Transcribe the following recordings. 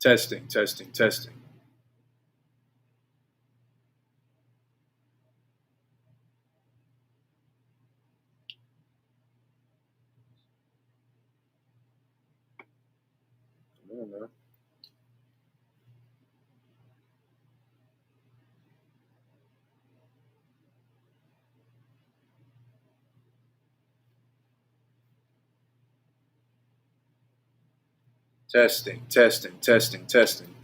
Testing, testing, testing. Come on, man. Testing, testing, testing, testing.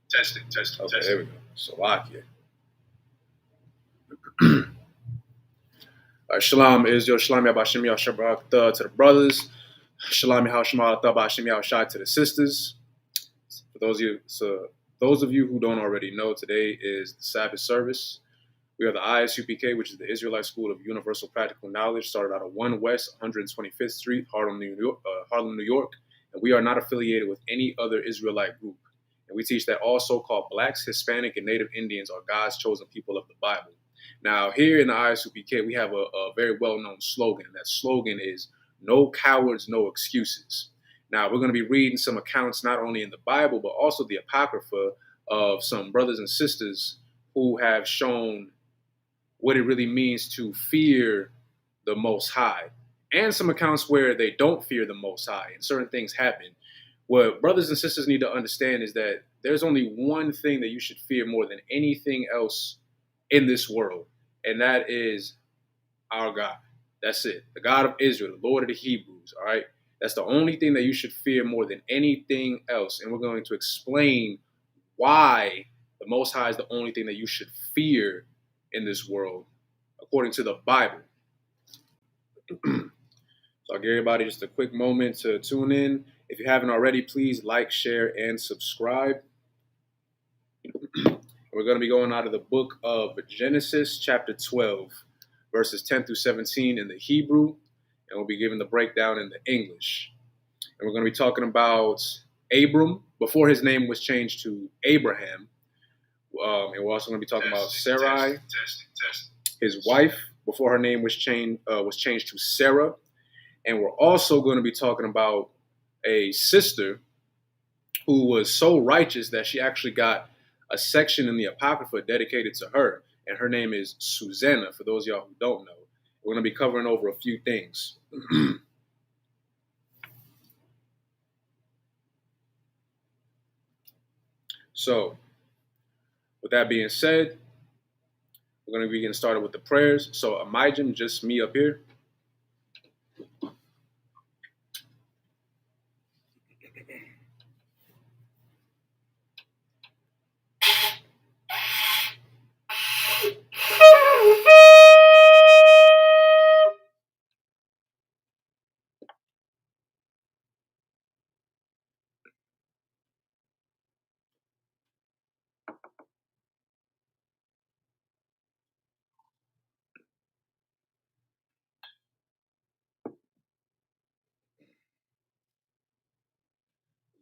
Testing, testing, okay, testing. There we go. Slovakia. Shalom Israel, Shalom Yabashim Yashabrak to the brothers, Shalom Yahashim Bashim Yahshai to the sisters. For those of you who don't already know, today is the Sabbath service. We are the Isupk, which is the Israelite School of Universal Practical Knowledge, started out of 1 West 125th Street, Harlem, New York, and we are not affiliated with any other Israelite group. And we teach that all so-called blacks, Hispanic, and Native Indians are God's chosen people of the Bible. Now, here in the Isupk, we have a very well-known slogan, and that slogan is, no cowards, no excuses. Now, we're going to be reading some accounts, not only in the Bible, but also the Apocrypha, of some brothers and sisters who have shown what it really means to fear the Most High, and some accounts where they don't fear the Most High and certain things happen. What brothers and sisters need to understand is that there's only one thing that you should fear more than anything else in this world, and that is our God. That's it. The God of Israel, the Lord of the Hebrews, all right? That's the only thing that you should fear more than anything else, and we're going to explain why the Most High is the only thing that you should fear in this world, according to the Bible. So I'll give everybody just a quick moment to tune in. If you haven't already, please like, share, and subscribe. We're going to be going out of the book of Genesis, chapter 12, verses 10 through 17 in the Hebrew, and we'll be giving the breakdown in the English. And we're going to be talking about Abram, before his name was changed to Abraham. And we're also going to be talking about Sarai, his wife, before her name was changed to Sarah. And we're also going to be talking about a sister who was so righteous that she actually got a section in the Apocrypha dedicated to her. And her name is Susannah, for those of y'all who don't know. We're going to be covering over a few things. So, with that being said, we're going to be getting started with the prayers. So, Amijim, just me up here.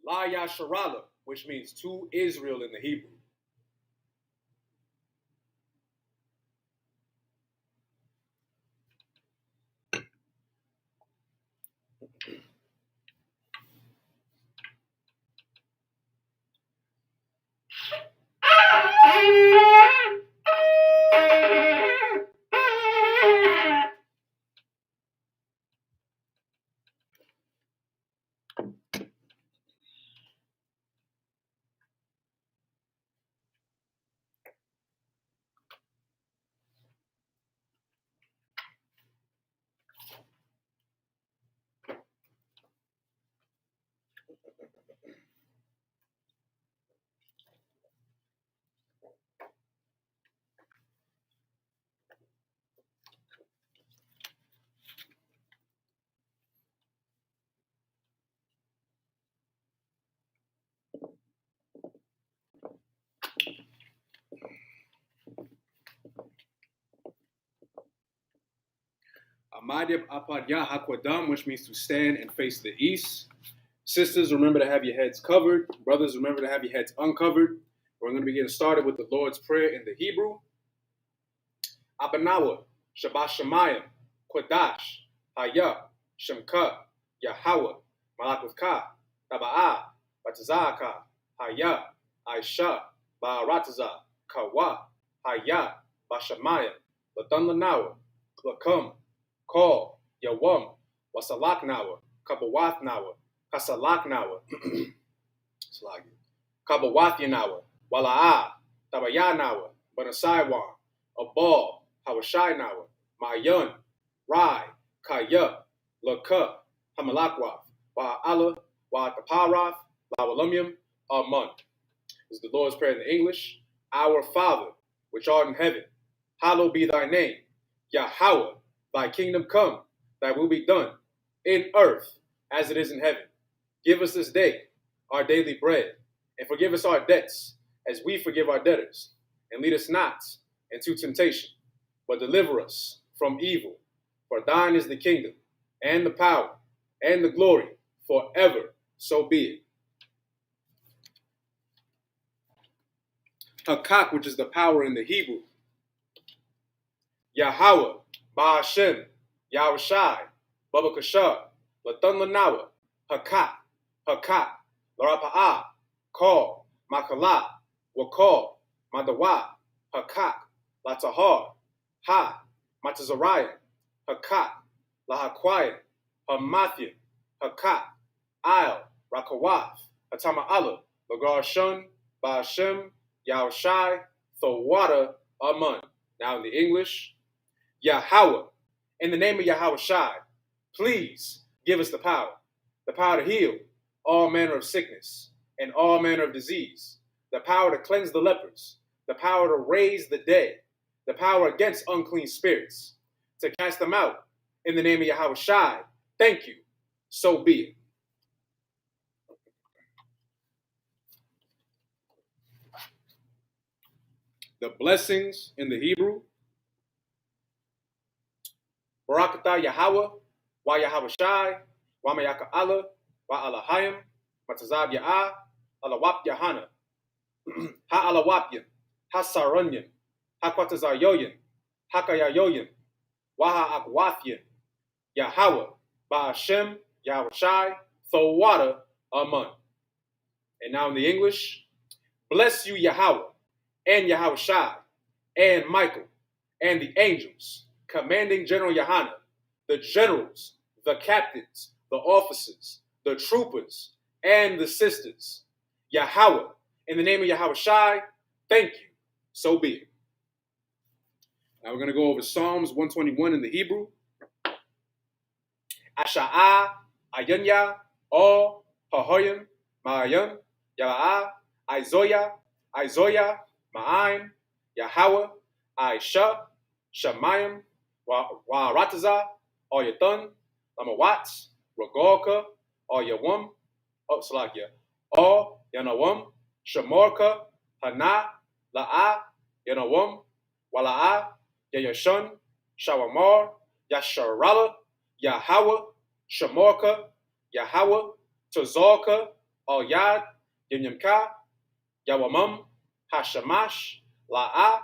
La Yasharala, which means to Israel in the Hebrew. Amadib Apadya Hakwadam, which means to stand and face the east. Sisters, remember to have your heads covered. Brothers, remember to have your heads uncovered. We're going to be getting started with the Lord's Prayer in the Hebrew. Abanawa, Shabbat Shemayim, Kodash, Haya, Shemka, Yahweh, Malakutka, Taba'a, Batazaka, Haya, Aisha, Ba'arataza, Kawa, Haya, Bashamaya, Lathanlanawa, Lakum, Call, Yawam, Wasalaknawa, Kabawathnawa, Kasalaknawa, Kabawathinawa, Wala'a, Tabayanawa, Banasaiwan, Abal, Hawashinawa, Mayun, Rai, Kaya, Laka, Hamalakwath, Wa'ala, Wa'ataparath, Lawalumium, Amun. This is the Lord's Prayer in the English. Our Father, which art in heaven, hallowed be thy name. Yahweh, thy kingdom come, thy will be done, in earth as it is in heaven. Give us this day our daily bread, and forgive us our debts, as we forgive our debtors. And lead us not into temptation, but deliver us from evil. For thine is the kingdom, and the power, and the glory, forever. So be it. Hakak, which is the power in the Hebrew. Yahweh, Ba'ashem, Yahushai, Baba Kashar, Lathan Lanawa, Hakak, Hakak, Larapa'ah, Call, Makala, Wakal, Madawa, Hakak, Latahar, Ha, Matazariah, Hakak, Lahakwaya, Hamathia, Hakak, Al, Rakawath, Hatama Allah, Lagar Shun, Ba'ashem, Yahushai, Thawada, Amun. Now in the English, Yahweh, in the name of Yahushai, please give us the power to heal all manner of sickness and all manner of disease, the power to cleanse the lepers, the power to raise the dead, the power against unclean spirits, to cast them out in the name of Yahushai. Thank you. So be it. The blessings in the Hebrew. Barakatah Yahweh, Wa Yahushai, Wa Mayaka Allah, Wa Alahayim, Matazab Ya'ah, Alawap Yahana, Ha Alawapyan, Ha Sarunyan, Ha Kwatazayoyan, Ha Kayayoyan, Waha Akwathian, Yahweh, Ba'ashem, Yahushai, Thawada, Amun. And now in the English, bless you Yahweh, and Yahushai, and Michael, and the angels, commanding General Yahanna, the generals, the captains, the officers, the troopers, and the sisters. Yahweh, in the name of Yahushai, thank you. So be it. Now we're going to go over Psalms 121 in the Hebrew. Asha'ah, Ayanya, O, Hahoyim, Ma'ayim, Yala'ah, Izoya, Izoya, Ma'aim, Yahweh, Aisha, Shemayim, Wa'arataza, or Yathan, Lamawat, Ragorka, or Yawam, Salakia, or Yanawam, Shamorka, Hana, La'a, Yanawam, Wala'a, Yayashun, Shawamar, Yasharala, Yahweh, Shamorka, Yahweh, Tazorka, or Yad, Yimyamka, Yawamam, Hashamash, La'a,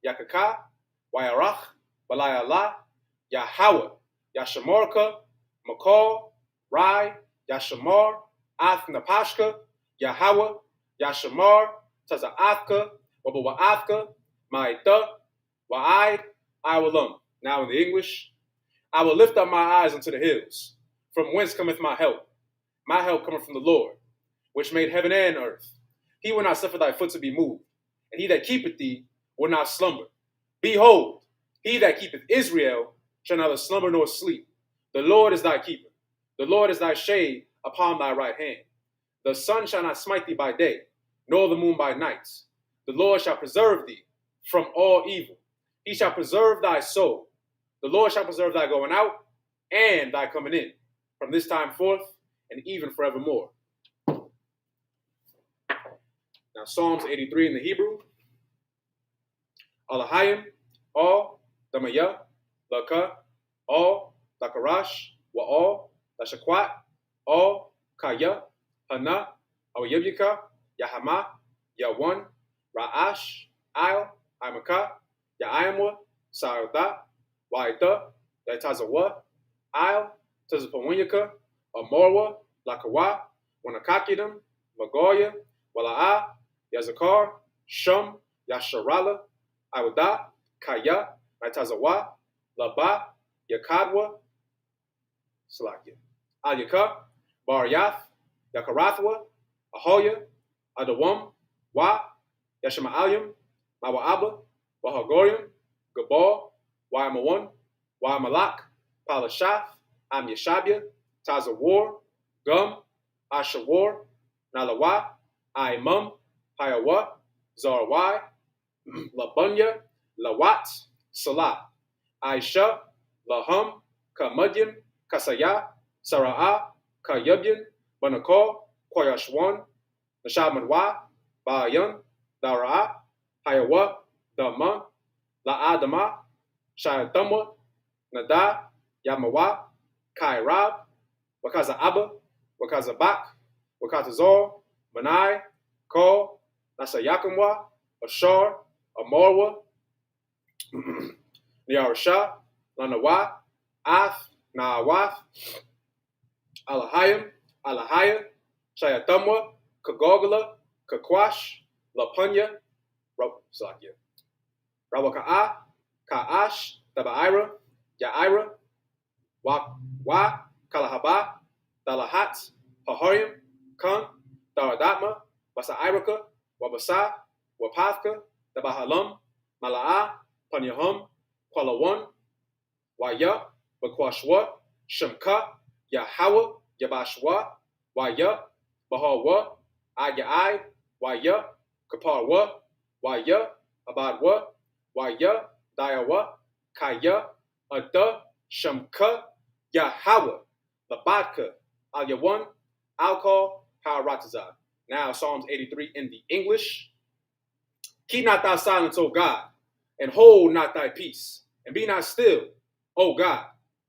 Yakaka, Wayarach, Balayala, Yahweh, Yashamorka, Makal, Rai, Yashamar, Athnapashka, Yahweh, Yashamar, Taza'athka, Wabawa'athka, Ma'ita, Wa'id, Iwalam. Now in the English, I will lift up my eyes unto the hills, from whence cometh my help. My help cometh from the Lord, which made heaven and earth. He will not suffer thy foot to be moved, and he that keepeth thee will not slumber. Behold, he that keepeth Israel shall neither slumber nor sleep. The Lord is thy keeper. The Lord is thy shade upon thy right hand. The sun shall not smite thee by day, nor the moon by night. The Lord shall preserve thee from all evil. He shall preserve thy soul. The Lord shall preserve thy going out and thy coming in, from this time forth and even forevermore. Now Psalms 83 in the Hebrew. Alahayim, all, Damaya, Laka, all, Lakarash, Wa'al, Lashakwat, all, Kaya, Hana, Awayabyaka, Yahama, Yawan, Ra'ash, Al, Imaka, Ya'ayamwa, Sa'arda, Wa'ita, Yatazawa, Al, Tazapawanyaka, Amorwa, Lakawa, Wanakakidim, Magoya, Wala'a, Yazakar, Shum, Yasharala, Iwada, Kaya, Naitazawa, Laba, Yakadwa, Salakia, Al-Yaka, Baryath, Yakarathwa, Ahoya, Adawam, Wa, Yashama'alim, Mawa'aba, Wahagorium, Gabal, Waimawan, Waimalak, Palashath, Am Yeshabia, Tazawar, Gum, Ashawar, Nalawa, Aimum, Hayawa, Zarwai, Labunya, Lawat, Salah, Aisha, Lahum, Kamudyam, Kasaya, Sara'a, Kayubyan, Banakor, Koyashwan, Nashamanwa, Bayan, Dara'a, Hayawa, Dama, La'adama, Shayathamwa, Nada, Yamawa, Kairab, Wakaza Abba, Wakaza Bak, Wakatazor, Manai, Ko, Nasayakamwa, Ashar, Amorwa, Niarasha, Lanawa, Ath, Naawath, Alahayim, Alahaya, Shayathamwa, Kagogala, Kakwash, Lapunya, Rawaka'a, Ka'ash, Taba'ira, Ya'ira, Wa, Kalahaba, Dalahat, Pahorim, Kun, Daradatma, Basa'iraka, Wabasa, Wapathka, Dabahalam, Mala'a, Panyahum, Kwalawan, Waya, Bakwashwa, Shemka, Yahawa, Yabashwa, Waya, Bahawa, Ayai, Waya, Kaparwa, Waya, Abadwa, Waya, Dayawa, Kaya, Ada, Shemka, Yahawa, Labadka, Al-Yawan, Alcohol, Ha'aratazah. Now Psalms 83 in the English. Keep not thy silence, O God, and hold not thy peace, and be not still, O God.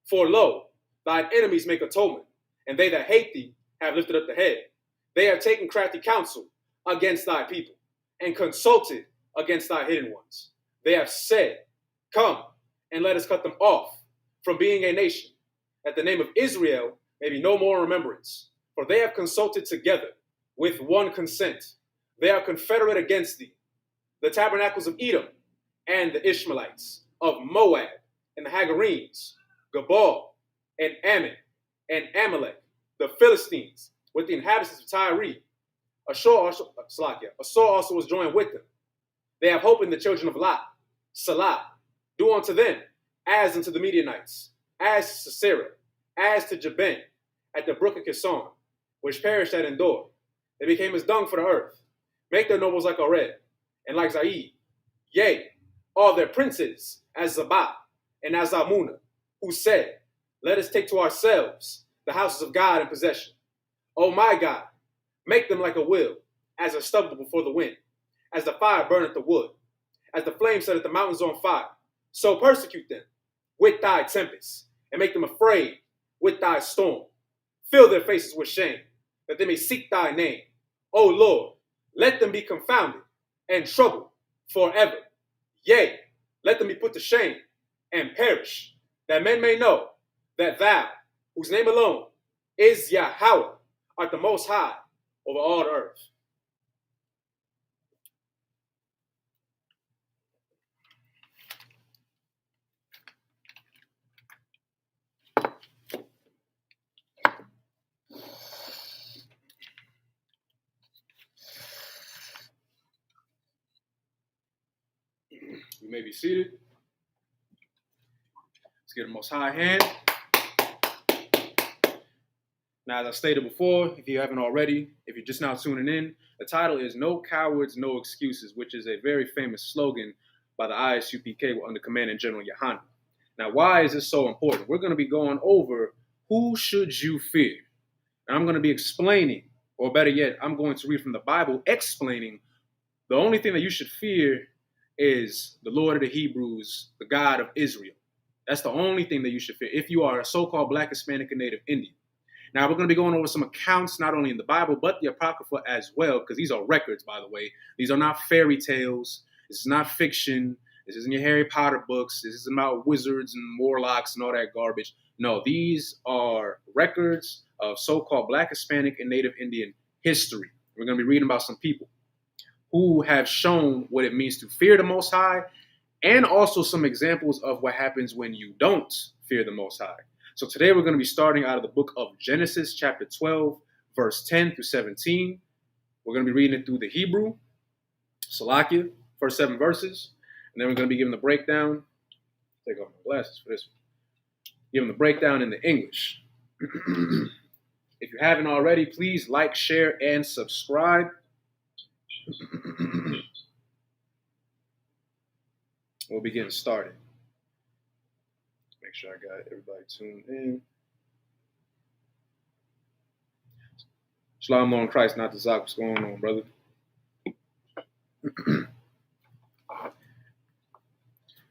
For lo, thine enemies make atonement, and they that hate thee have lifted up the head. They have taken crafty counsel against thy people, and consulted against thy hidden ones. They have said, come, and let us cut them off from being a nation, that the name of Israel may be no more in remembrance. For they have consulted together with one consent. They are confederate against thee, the tabernacles of Edom, and the Ishmaelites, of Moab, and the Hagarenes, Gabal, and Ammon, and Amalek, the Philistines, with the inhabitants of Tyre. Ashur also was joined with them. They have hope in the children of Lot. Salah, do unto them as unto the Midianites, as to Sisera, as to Jabin, at the brook of Kison, which perished at Endor. They became as dung for the earth. Make their nobles like Oreb, and like Zaid. Yea, all their princes as Zabah and as Zalmunna, who said, let us take to ourselves the houses of God in possession. O my God, make them like a will, as a stubble before the wind, as the fire burneth the wood, as the flame setteth the mountains on fire. So persecute them with thy tempest, and make them afraid with thy storm. Fill their faces with shame, that they may seek thy name. O Lord, let them be confounded and troubled forever. Yea, let them be put to shame and perish, that men may know that thou, whose name alone is Yahweh, art the most high over all the earth. You may be seated. Let's get the Most High hand. Now, as I stated before, if you haven't already, if you're just now tuning in, the title is No Cowards, No Excuses, which is a very famous slogan by the Isupk under Commanding General Yohanan. Now, why is this so important? We're going to be going over who should you fear. And I'm going to be explaining, or better yet, I'm going to read from the Bible explaining the only thing that you should fear is the Lord of the Hebrews, the God of Israel. That's the only thing that you should fear if you are a so-called Black, Hispanic, and Native Indian. Now, we're going to be going over some accounts, not only in the Bible, but the Apocrypha as well, because these are records, by the way. These are not fairy tales. This is not fiction. This isn't your Harry Potter books. This isn't about wizards and warlocks and all that garbage. No, these are records of so-called Black, Hispanic, and Native Indian history. We're going to be reading about some people who have shown what it means to fear the Most High, and also some examples of what happens when you don't fear the Most High. So today we're going to be starting out of the book of Genesis, chapter 12, verse 10 through 17. We're going to be reading it through the Hebrew, Salakia, first 7 verses. And then we're going to be giving the breakdown. Take off my glasses for this one. Giving the breakdown in the English. If you haven't already, please like, share, and subscribe. We'll be getting started. Make sure I got everybody tuned in. Shalom on Christ, not the Zach. What's going on, brother?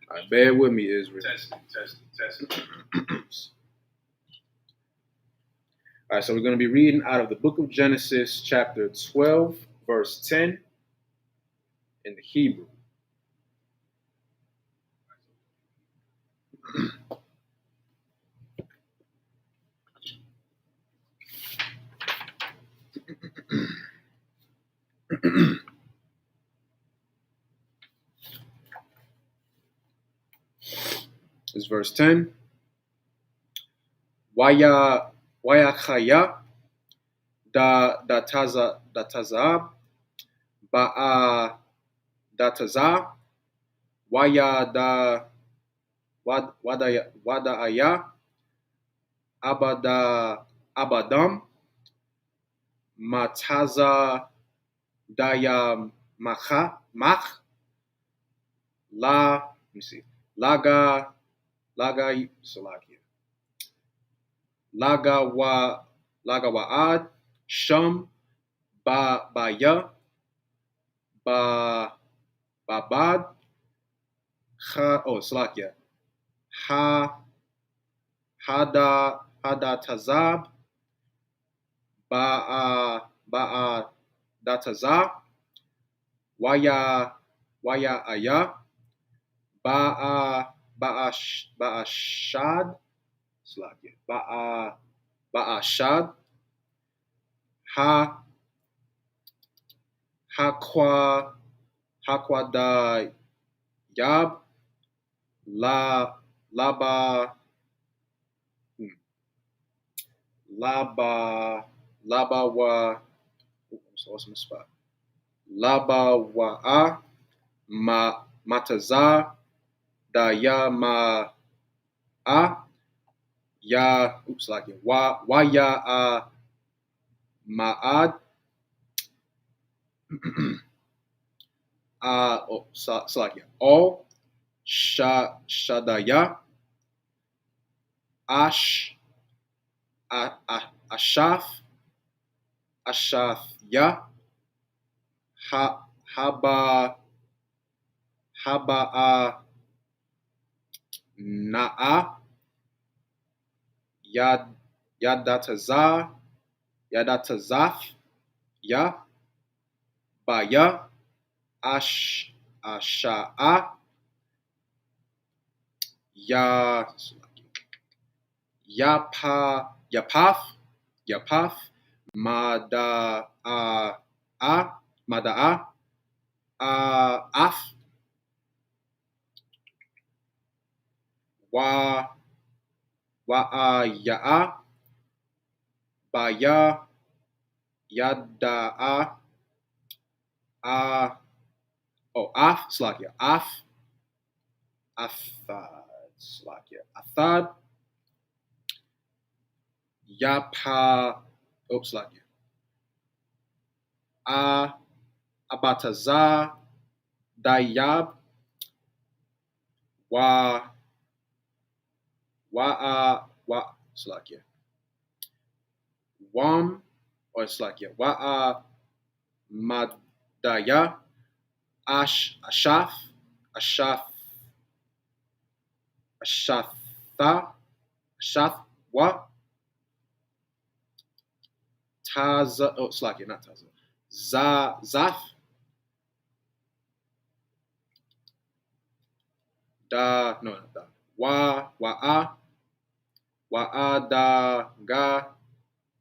All right, bear with me, Israel. Testing. All right, so we're going to be reading out of the book of Genesis, chapter 12, verse 10, in the Hebrew. This is verse 10. Waya chaya da tazab ba'a da tazab waya da wada aya abadam mataza daya mach la, let me see, laga salakia lagawaad sham baya babad salakia hada tazab ba'a datazab waya aya ba'ashad salakia ba'ashad hakwa da yab laba wa what's my spot? Laba wa'a mataza da ya ma'a ya wa ya ma'ad all shadaya ashaf ya haba'a na'a yadatazaf ya baya asha'a yapaf mada'a af ya'a baya yada'a af slakia athad yapa slakia abataza dayab wa slakia wam slakia wa'a madaya ashaf wa taza slakia not taza zaf da no not da wa'a Wa'ada ga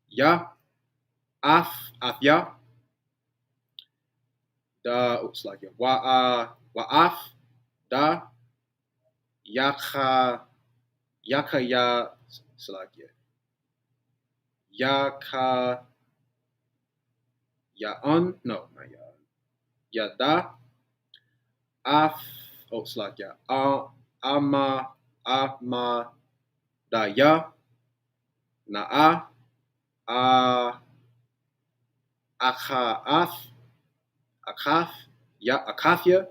ya afya da wa'af da yaka ya yaka ya'an no not ya'an yada af ama da ya na'a akaf akafya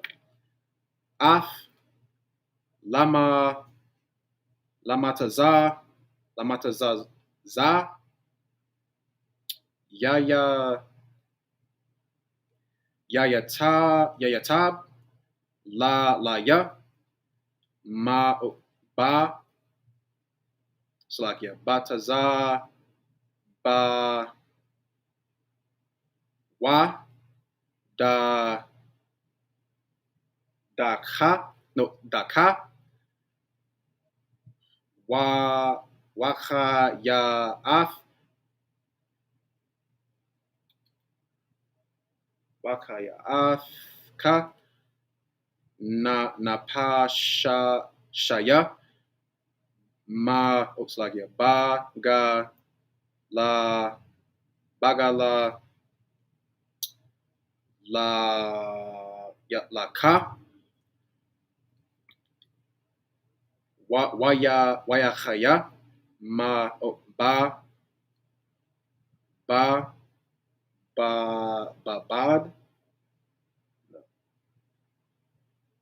af lamataza za yayatab ya ma ba bataza ba wa daka waka ya af ka na pa shaya ma bagala la ka waya khaya ma bad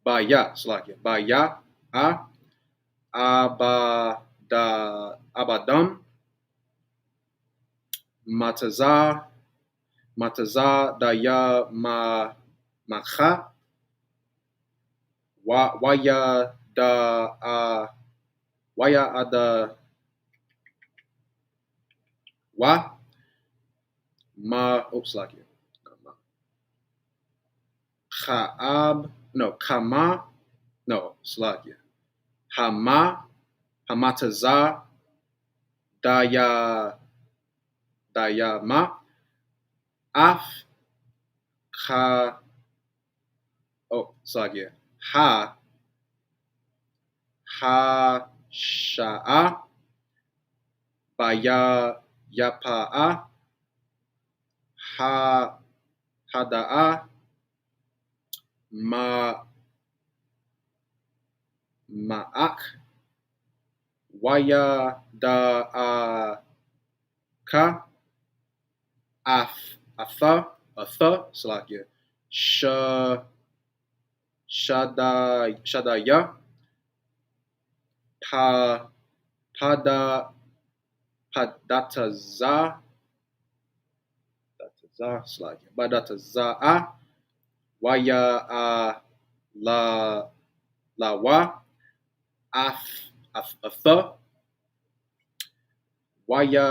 baya baya abadam mataza daya makha waya ada wa ma kama hamataza daya ma af ha sha'a baya yapa'a hada'a ma'ak waya ka atha shadaya padataza'a waya lawa atha waya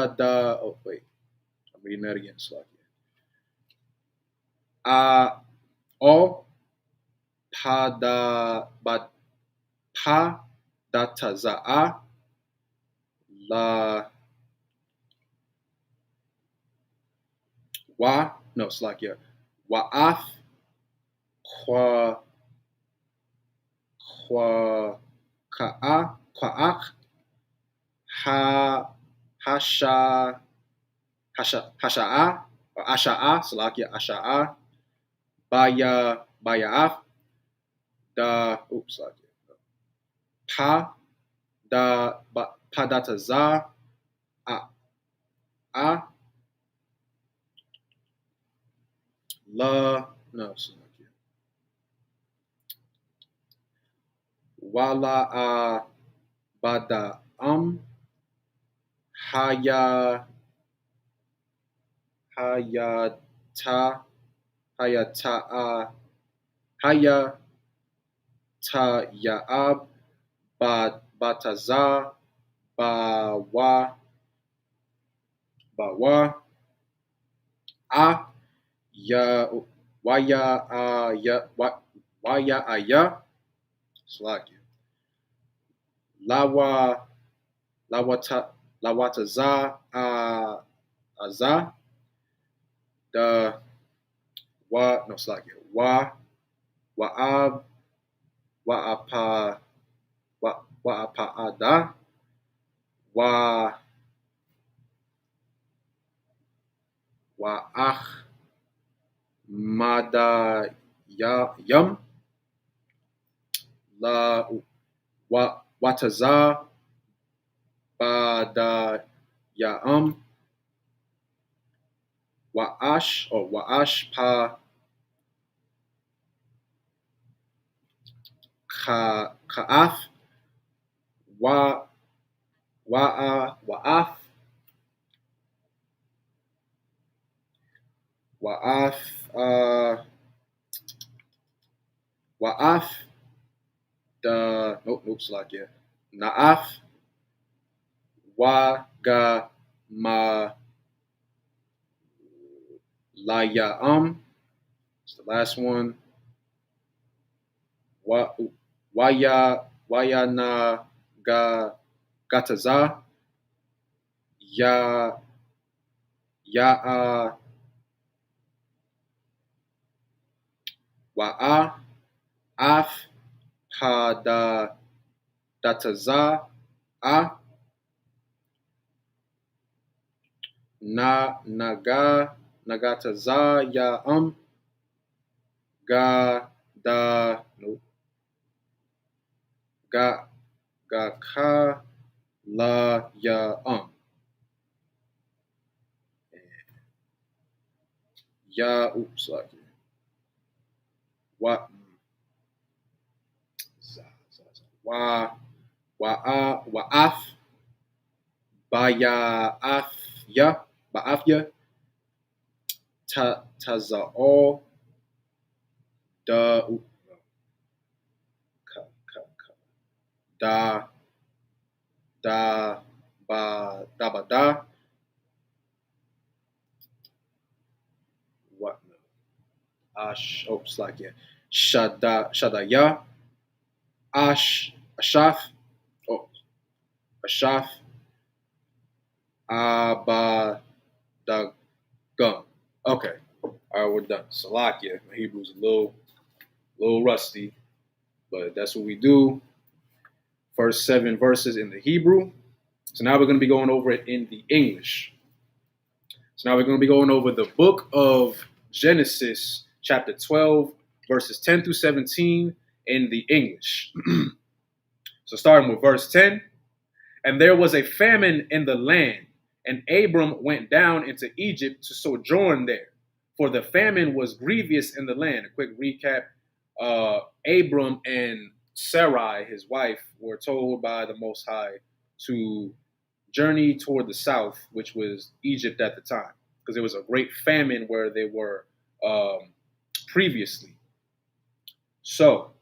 I'm reading that again. O padataza'a la wa'af kwa'ak asha'a baya'af padataza wala bada'am ya'ab bataza bawa waya aya lawata La Wataza Azah, the Wa, no, Slakia, Wa, Wa'ab, Wa'apa, Wa'apa'ada, Wa'ach, Mada Yum, La Wataza, Bada Ya'am, Wa'ash, or Wa'ash Pa Ka'af, Wa'af, Wa'af, Slakia, Na'af, Waga Ma Laya'am. It's the last one. Wayana Gataza. Ya'a Wa'a Af Hada Dataza A Nagataza Ya'am Ga da no Ga Ka La Ya'am Ya oops like Wa Wa'af Ba'afya Taza'ol Da Ba da what like yeah Shadaya Ashaf Ashaf Abadagum. Okay. All right, we're done. Salakia. My Hebrew's a little rusty, but that's what we do. First 7 verses in the Hebrew. So now we're going to be going over it in the English. So now we're going to be going over the book of Genesis, chapter 12, verses 10 through 17 in the English. So starting with verse 10. And there was a famine in the land, and Abram went down into Egypt to sojourn there, for the famine was grievous in the land. A quick recap. Abram and Sarai, his wife, were told by the Most High to journey toward the south, which was Egypt at the time, because there was a great famine where they were previously. So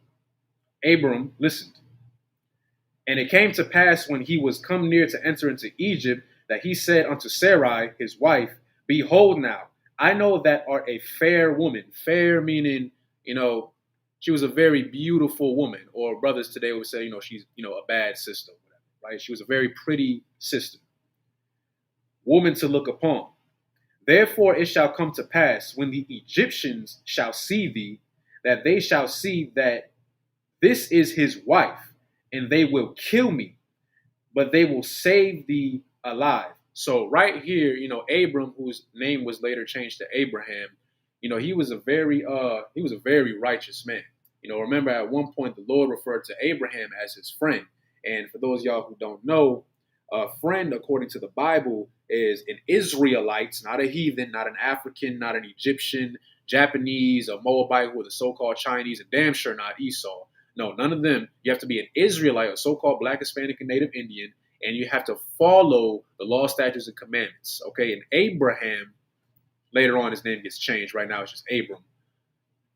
Abram listened. And it came to pass when he was come near to enter into Egypt, that he said unto Sarai, his wife, Behold now, I know that art a fair woman. Fair meaning, she was a very beautiful woman. Or brothers today would say, she's, a bad sister, whatever, right? She was a very pretty sister. Woman to look upon. Therefore it shall come to pass, when the Egyptians shall see thee, that they shall see that this is his wife, and they will kill me, but they will save thee alive. So right here, Abram, whose name was later changed to Abraham, he was a very righteous man. Remember at one point the Lord referred to Abraham as his friend. And for those of y'all who don't know, a friend, according to the Bible, is an Israelite, not a heathen, not an African, not an Egyptian, Japanese, a Moabite, who are the so-called Chinese, and damn sure not Esau. No, none of them. You have to be an Israelite, a so-called Black, Hispanic, and Native Indian, and you have to follow the law, statutes, and commandments. Okay, and Abraham, later on his name gets changed. Right now it's just Abram.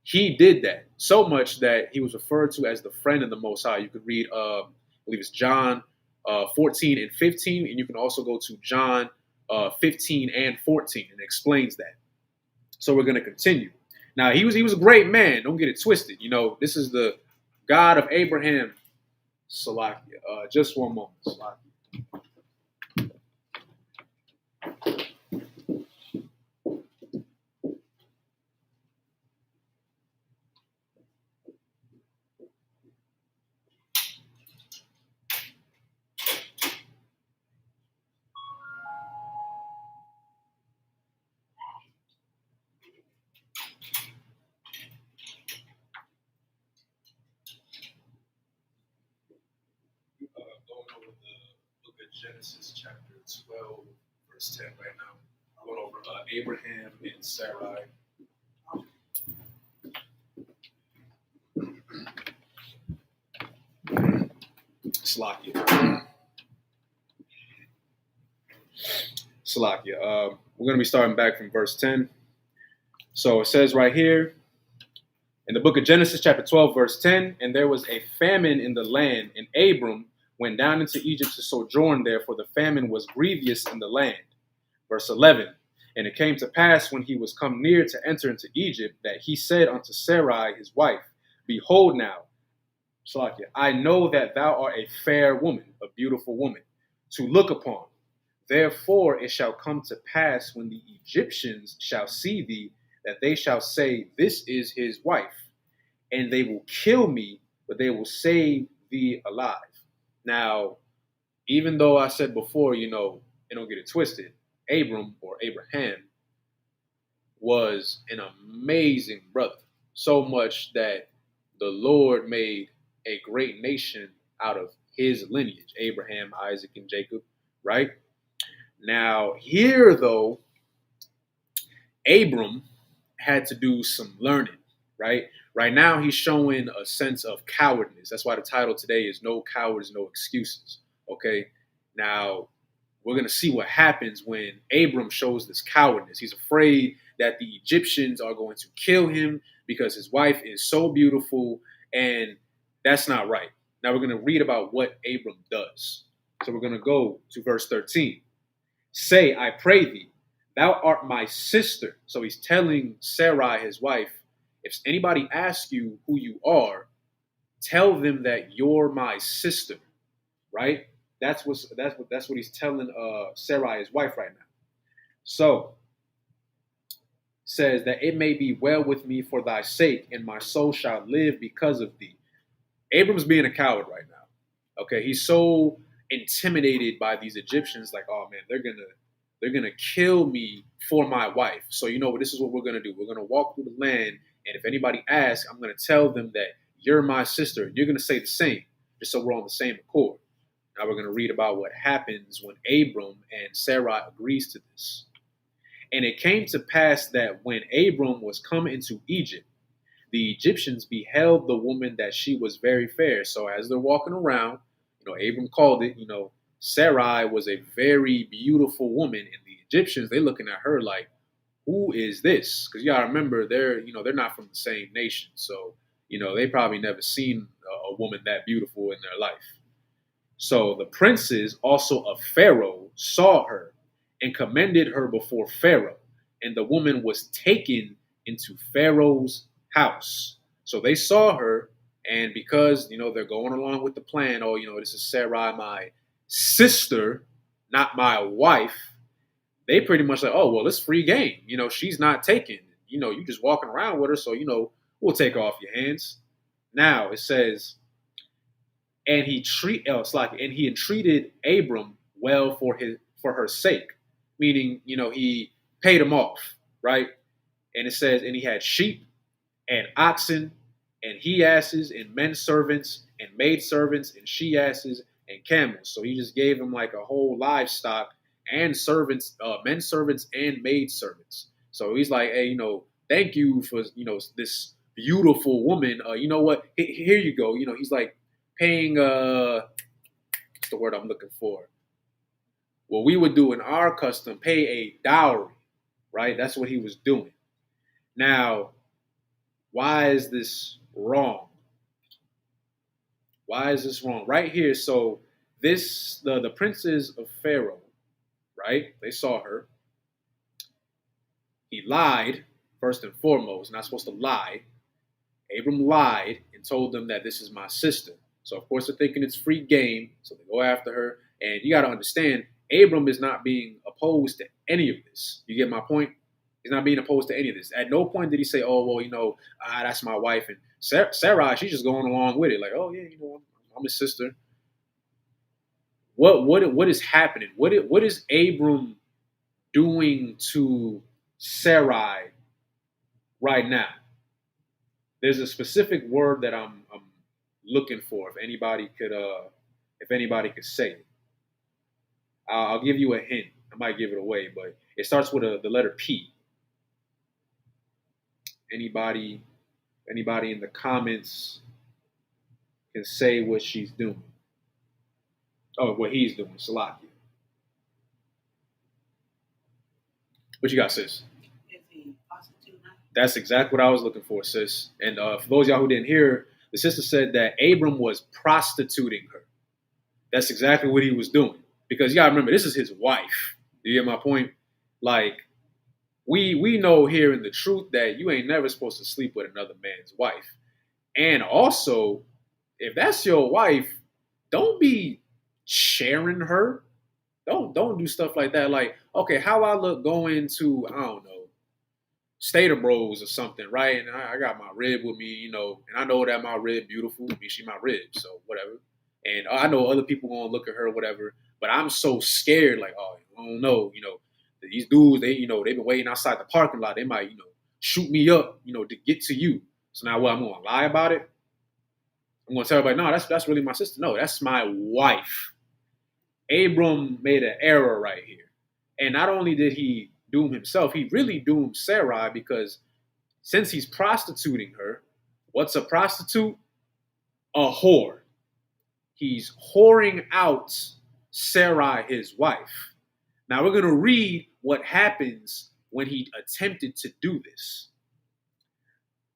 He did that so much that he was referred to as the friend of the Most High. You could read, I believe it's John 14 and 15, and you can also go to John 15 and 14, and it explains that. So we're going to continue. Now he was a great man. Don't get it twisted. This is the God of Abraham. Salakia. Just one moment. Salakia. Genesis chapter 12, verse 10 right now. I went over Abraham and Sarai. Salakia. We're going to be starting back from verse 10. So it says right here, in the book of Genesis chapter 12, verse 10, and there was a famine in the land, and Abram went down into Egypt to sojourn there, for the famine was grievous in the land. Verse 11, and it came to pass when he was come near to enter into Egypt, that he said unto Sarai his wife, behold now, Salakia, I know that thou art a fair woman, a beautiful woman, to look upon. Therefore it shall come to pass when the Egyptians shall see thee, that they shall say, this is his wife, and they will kill me, but they will save thee alive. Now, even though I said before, and don't get it twisted, Abram or Abraham was an amazing brother, so much that the Lord made a great nation out of his lineage, Abraham, Isaac, and Jacob, right? Now, here, though, Abram had to do some learning, right? Right now, he's showing a sense of cowardness. That's why the title today is No Cowards, No Excuses, okay? Now, we're going to see what happens when Abram shows this cowardness. He's afraid that the Egyptians are going to kill him because his wife is so beautiful, and that's not right. Now, we're going to read about what Abram does. So we're going to go to verse 13. Say, I pray thee, thou art my sister. So he's telling Sarai, his wife, if anybody asks you who you are, tell them that you're my sister, right? That's what he's telling Sarai, his wife, right now. So says that it may be well with me for thy sake, and my soul shall live because of thee. Abram's being a coward right now. Okay, he's so intimidated by these Egyptians, like, oh man, they're gonna kill me for my wife. So this is what we're gonna do. We're gonna walk through the land, and if anybody asks, I'm gonna tell them that you're my sister. You're gonna say the same, just so we're on the same accord. Now we're gonna read about what happens when Abram and Sarai agrees to this. And it came to pass that when Abram was come into Egypt, the Egyptians beheld the woman that she was very fair. So as they're walking around, Abram called it, Sarai was a very beautiful woman, and the Egyptians, they're looking at her like, who is this? Because you gotta remember, they're not from the same nation. So, they probably never seen a woman that beautiful in their life. So the princes also of Pharaoh saw her and commended her before Pharaoh, and the woman was taken into Pharaoh's house. So they saw her, and because, they're going along with the plan, this is Sarai, my sister, not my wife, they pretty much like, oh, well, it's free game. She's not taken. You just walking around with her, so, we'll take her off your hands. Now, it says, and he entreated Abram well for her sake, meaning, he paid him off, right? And it says, and he had sheep and oxen and he-asses and men servants and maid servants and she-asses and camels. So he just gave him like a whole livestock and servants, men servants and maid servants. So he's like, hey, thank you for, this beautiful woman. You know what? Here you go. He's like paying, what's the word I'm looking for? What we would do in our custom, pay a dowry, right? That's what he was doing. Now, why is this wrong? Why is this wrong? Right here, so the princes of Pharaoh, right? They saw her. He lied, first and foremost, not supposed to lie. Abram lied and told them that this is my sister. So, of course, they're thinking it's free game, so they go after her. And you got to understand, Abram is not being opposed to any of this. You get my point? He's not being opposed to any of this. At no point did he say, oh, well, that's my wife. And Sarai, she's just going along with it. Like, oh, yeah, I'm his sister. What is happening? What is Abram doing to Sarai right now? There's a specific word that I'm looking for. If anybody could say it. I'll give you a hint. I might give it away, but it starts with the letter P. Anybody in the comments can say what she's doing. Oh, what he's doing, Salakia. What you got, sis? That's exactly what I was looking for, sis. And for those of y'all who didn't hear, the sister said that Abram was prostituting her. That's exactly what he was doing. Because you gotta remember, this is his wife. You get my point? Like, we know here in the truth that you ain't never supposed to sleep with another man's wife. And also, if that's your wife, don't be sharing her. Don't do stuff like that. Like, okay, how I look going to, I don't know, Stater Bros or something, right? And I got my rib with me, and I know that my rib beautiful. I mean, she my rib, so whatever. And I know other people gonna look at her, whatever. But I'm so scared, like, oh, I don't know, these dudes, they've been waiting outside the parking lot. They might, shoot me up, to get to you. So now what, I'm gonna lie about it? I'm gonna tell everybody, no, that's really my sister. No, that's my wife. Abram made an error right here. And not only did he doom himself, he really doomed Sarai, because since he's prostituting her, what's a prostitute? A whore. He's whoring out Sarai, his wife. Now we're going to read what happens when he attempted to do this.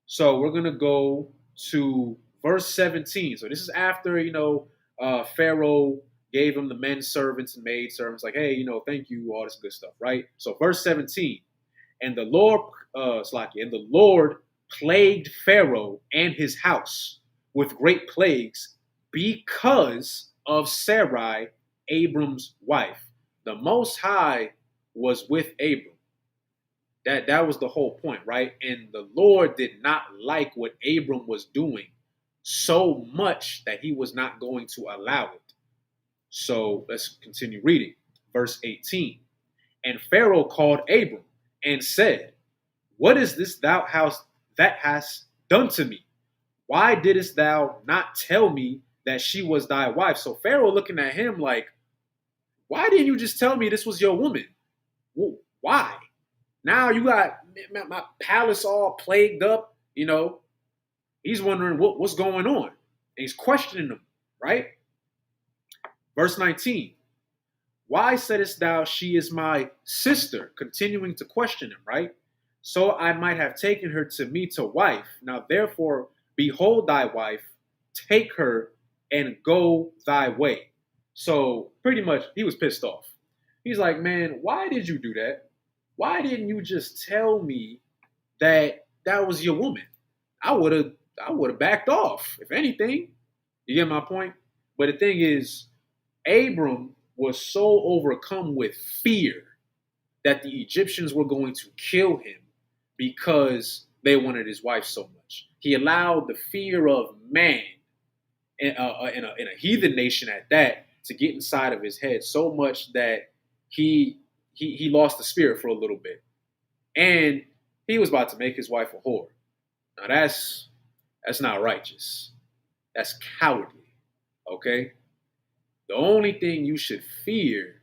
So we're going to go to verse 17. So this is after, Pharaoh gave him the men servants and maid servants, like, hey, thank you, all this good stuff, right? So verse 17, and the Lord plagued Pharaoh and his house with great plagues because of Sarai, Abram's wife. The Most High was with Abram. That was the whole point, right? And the Lord did not like what Abram was doing so much that he was not going to allow it. So let's continue reading. Verse 18. And Pharaoh called Abram and said, what is this that hast done to me? Why didst thou not tell me that she was thy wife? So Pharaoh looking at him like, why didn't you just tell me this was your woman? Well, why? Now you got my palace all plagued up, He's wondering what's going on. And he's questioning them, right? Verse 19, why saidst thou she is my sister? Continuing to question him, right? So I might have taken her to me to wife. Now therefore, behold thy wife, take her and go thy way. So pretty much he was pissed off. He's like, man, why did you do that? Why didn't you just tell me that was your woman? I would have backed off, if anything. You get my point? But the thing is, Abram was so overcome with fear that the Egyptians were going to kill him because they wanted his wife so much. He allowed the fear of man in a heathen nation at that to get inside of his head so much that he lost the spirit for a little bit. And he was about to make his wife a whore. Now that's not righteous. That's cowardly. Okay? The only thing you should fear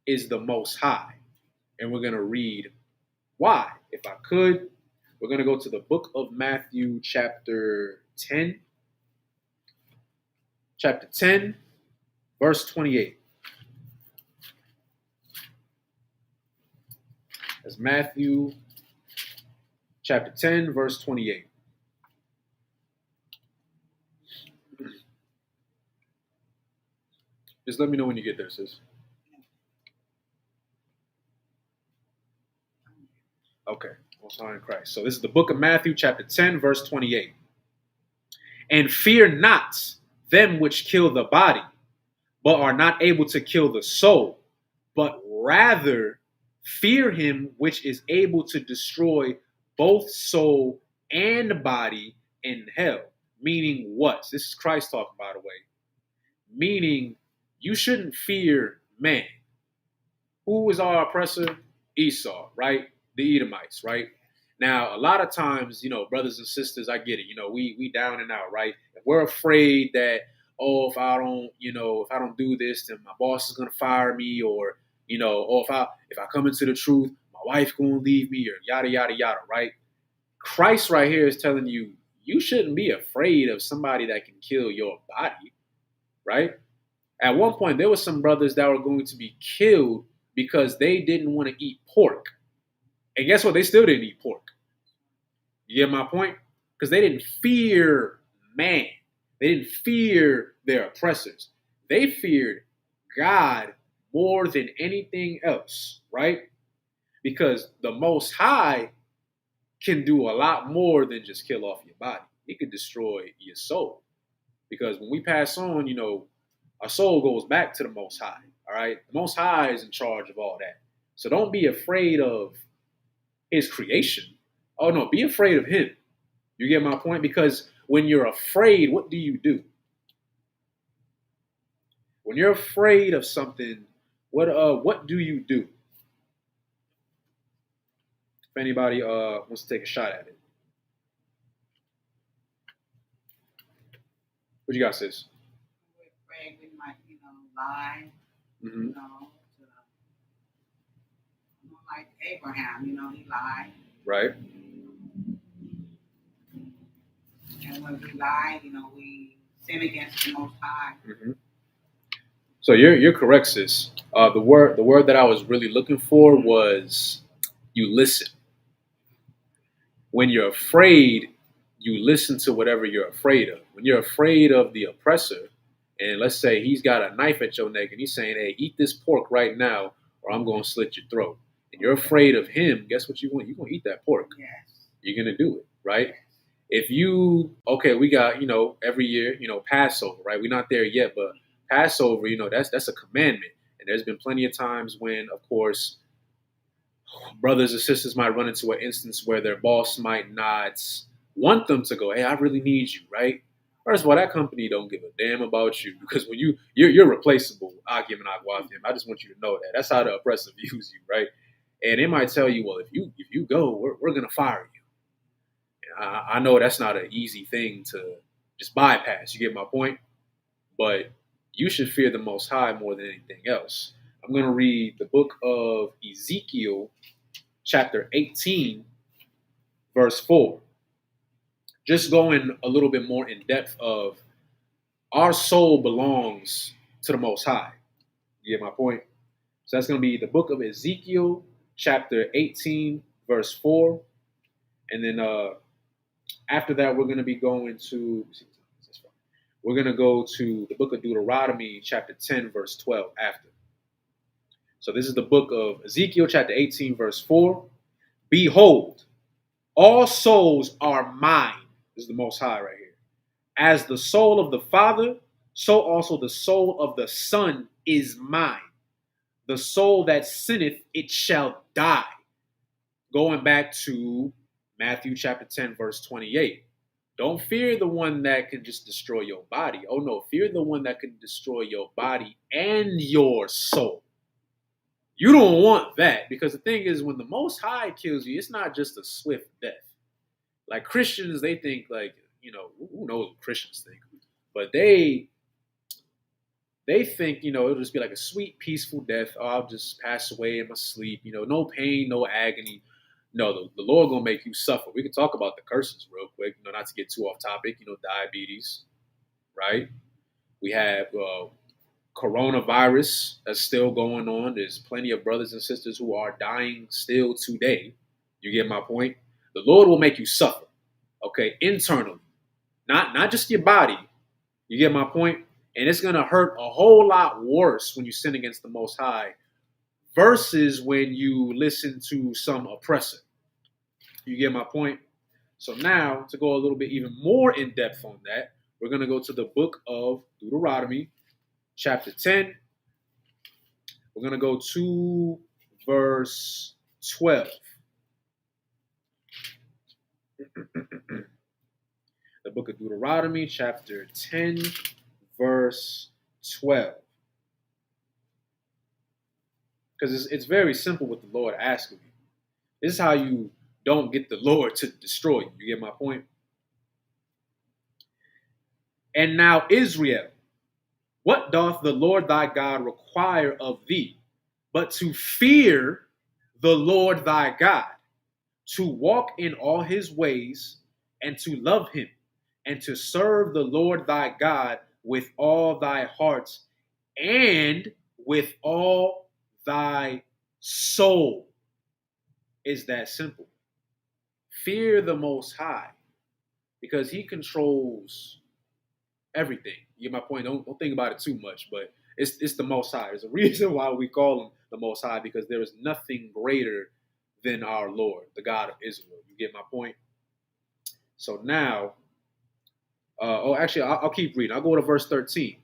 is the Most High. And we're going to read why. If I could, we're going to go to the book of Matthew, chapter 10. Chapter 10, verse 28. That's Matthew, chapter 10, verse 28. Just let me know when you get there, sis. Okay. Most High in Christ. So this is the book of Matthew, chapter 10, verse 28. And fear not them which kill the body, but are not able to kill the soul, but rather fear him which is able to destroy both soul and body in hell. Meaning what? This is Christ talking, by the way. Meaning, you shouldn't fear man. Who was our oppressor? Esau, right? The Edomites, right? Now, a lot of times, brothers and sisters, I get it. We down and out, right? And we're afraid that, oh, if I don't do this, then my boss is gonna fire me, or oh, if I come into the truth, my wife gonna leave me, or yada yada yada, right? Christ right here is telling you you shouldn't be afraid of somebody that can kill your body, right? At one point, there were some brothers that were going to be killed because they didn't want to eat pork. And guess what? They still didn't eat pork. You get my point? Because they didn't fear man. They didn't fear their oppressors. They feared God more than anything else, right? Because the Most High can do a lot more than just kill off your body. He could destroy your soul. Because when we pass on, our soul goes back to the Most High, all right? The Most High is in charge of all that. So don't be afraid of his creation. Oh, no, be afraid of him. You get my point? Because when you're afraid, what do you do? When you're afraid of something, what do you do? If anybody wants to take a shot at it. What you got, sis? We're afraid we might, lie, Mm-hmm. Like Abraham, he lied. Right. And when we lie, we sin against the Most High. Mm-hmm. So you're correct, sis. The word that I was really looking for was you listen. When you're afraid, you listen to whatever you're afraid of. When you're afraid of the oppressor, and let's say he's got a knife at your neck and he's saying, hey, eat this pork right now or I'm going to slit your throat. And you're afraid of him, guess what you want? You're going to eat that pork. Yes. You're going to do it, right? If we got, every year, Passover, right? We're not there yet, but Passover, that's a commandment. And there's been plenty of times when, of course, brothers and sisters might run into an instance where their boss might not want them to go, hey, I really need you, right? First of all, that company don't give a damn about you because when you're replaceable, Akim and Agwafim. I just want you to know that. That's how the oppressive views you, right? And they might tell you, well, if you go, we're gonna fire you. I know that's not an easy thing to just bypass. You get my point? But you should fear the Most High more than anything else. I'm going to read the book of Ezekiel, chapter 18, verse 4. Just going a little bit more in depth of our soul belongs to the Most High. You get my point? So that's going to be the book of Ezekiel, chapter 18, verse 4. And then after that, we're going to be going to... We're going to go to the book of Deuteronomy, chapter 10, verse 12 after. So this is the book of Ezekiel, chapter 18, verse 4. Behold, all souls are mine. This is the Most High right here. As the soul of the Father, so also the soul of the Son is mine. The soul that sinneth, it shall die. Going back to Matthew chapter 10, verse 28. Don't fear the one that can just destroy your body. Oh no, fear the one that can destroy your body and your soul. You don't want that because the thing is when the Most High kills you, it's not just a swift death. Like Christians, they think like, who knows what Christians think, but they think, it'll just be like a sweet, peaceful death. Oh, I'll just pass away in my sleep, no pain, no agony. No, the Lord gonna make you suffer. We can talk about the curses real quick, not to get too off topic, diabetes, right? We have coronavirus that's still going on. There's plenty of brothers and sisters who are dying still today. You get my point? The Lord will make you suffer, okay, internally, not just your body. You get my point? And it's gonna hurt a whole lot worse when you sin against the Most High versus when you listen to some oppressor. You get my point? So now, to go a little bit even more in depth on that, we're going to go to the book of Deuteronomy, chapter 10. We're going to go to verse 12. The book of Deuteronomy, chapter 10, verse 12. Because it's very simple what the Lord asks of you. This is how you don't get the Lord to destroy you. You get my point? And now Israel, What doth the Lord thy God require of thee, but to fear the Lord thy God, to walk in all his ways, and to love him, and to serve the Lord thy God with all thy heart and with all thy soul. Is that simple? Fear the Most High, because he controls everything. You get my point? Don't think about it too much, but it's the Most High. There's a reason why we call him the Most High, because there is nothing greater than our Lord, the God of Israel. You get my point? So now, I'll keep reading. I'll go to verse 13.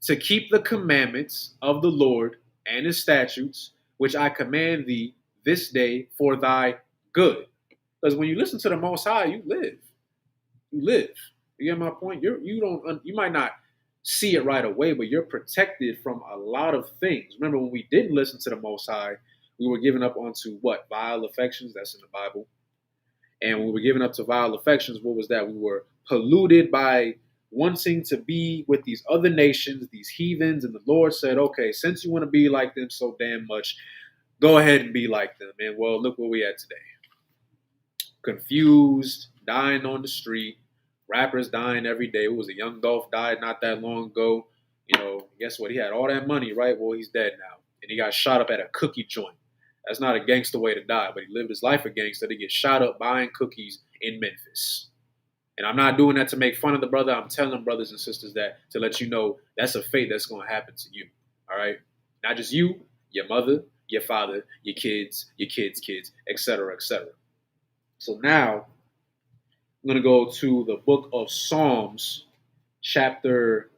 To keep the commandments of the Lord and his statutes, which I command thee this day for thy good. Because when you listen to the Most High, you live. You live. You get my point? You might not see it right away, but you're protected from a lot of things. Remember, when we didn't listen to the Most High, we were given up onto what? Vile affections. That's in the Bible. And when we were given up to vile affections, what was that? We were polluted by wanting to be with these other nations, these heathens, and the Lord said, okay, since you want to be like them so damn much, go ahead and be like them. And well, look where we at today. Confused, dying on the street, rappers dying every day. It was a young Dolph died not that long ago. Guess what? He had all that money, right? Well, he's dead now. And he got shot up at a cookie joint. That's not a gangster way to die, but he lived his life a gangster to get shot up buying cookies in Memphis. And I'm not doing that to make fun of the brother. I'm telling brothers and sisters that to let you know that's a fate that's going to happen to you. All right? Not just you, your mother, your father, your kids, kids, etc., etc. So now I'm going to go to the book of Psalms, chapter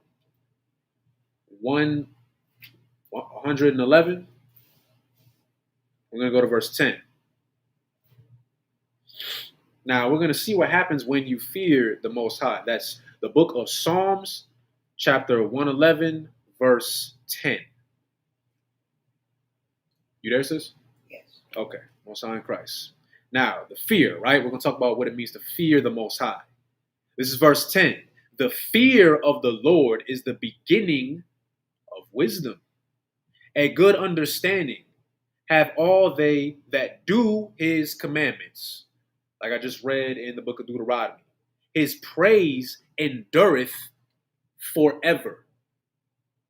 111. We're going to go to verse 10. Now, we're going to see what happens when you fear the Most High. That's the book of Psalms, chapter 111, verse 10. You there, sis? Yes. Okay. Most High in Christ. Now, the fear, right? We're going to talk about what it means to fear the Most High. This is verse 10. The fear of the Lord is the beginning of wisdom. A good understanding have all they that do his commandments. Like I just read in the book of Deuteronomy. His praise endureth forever.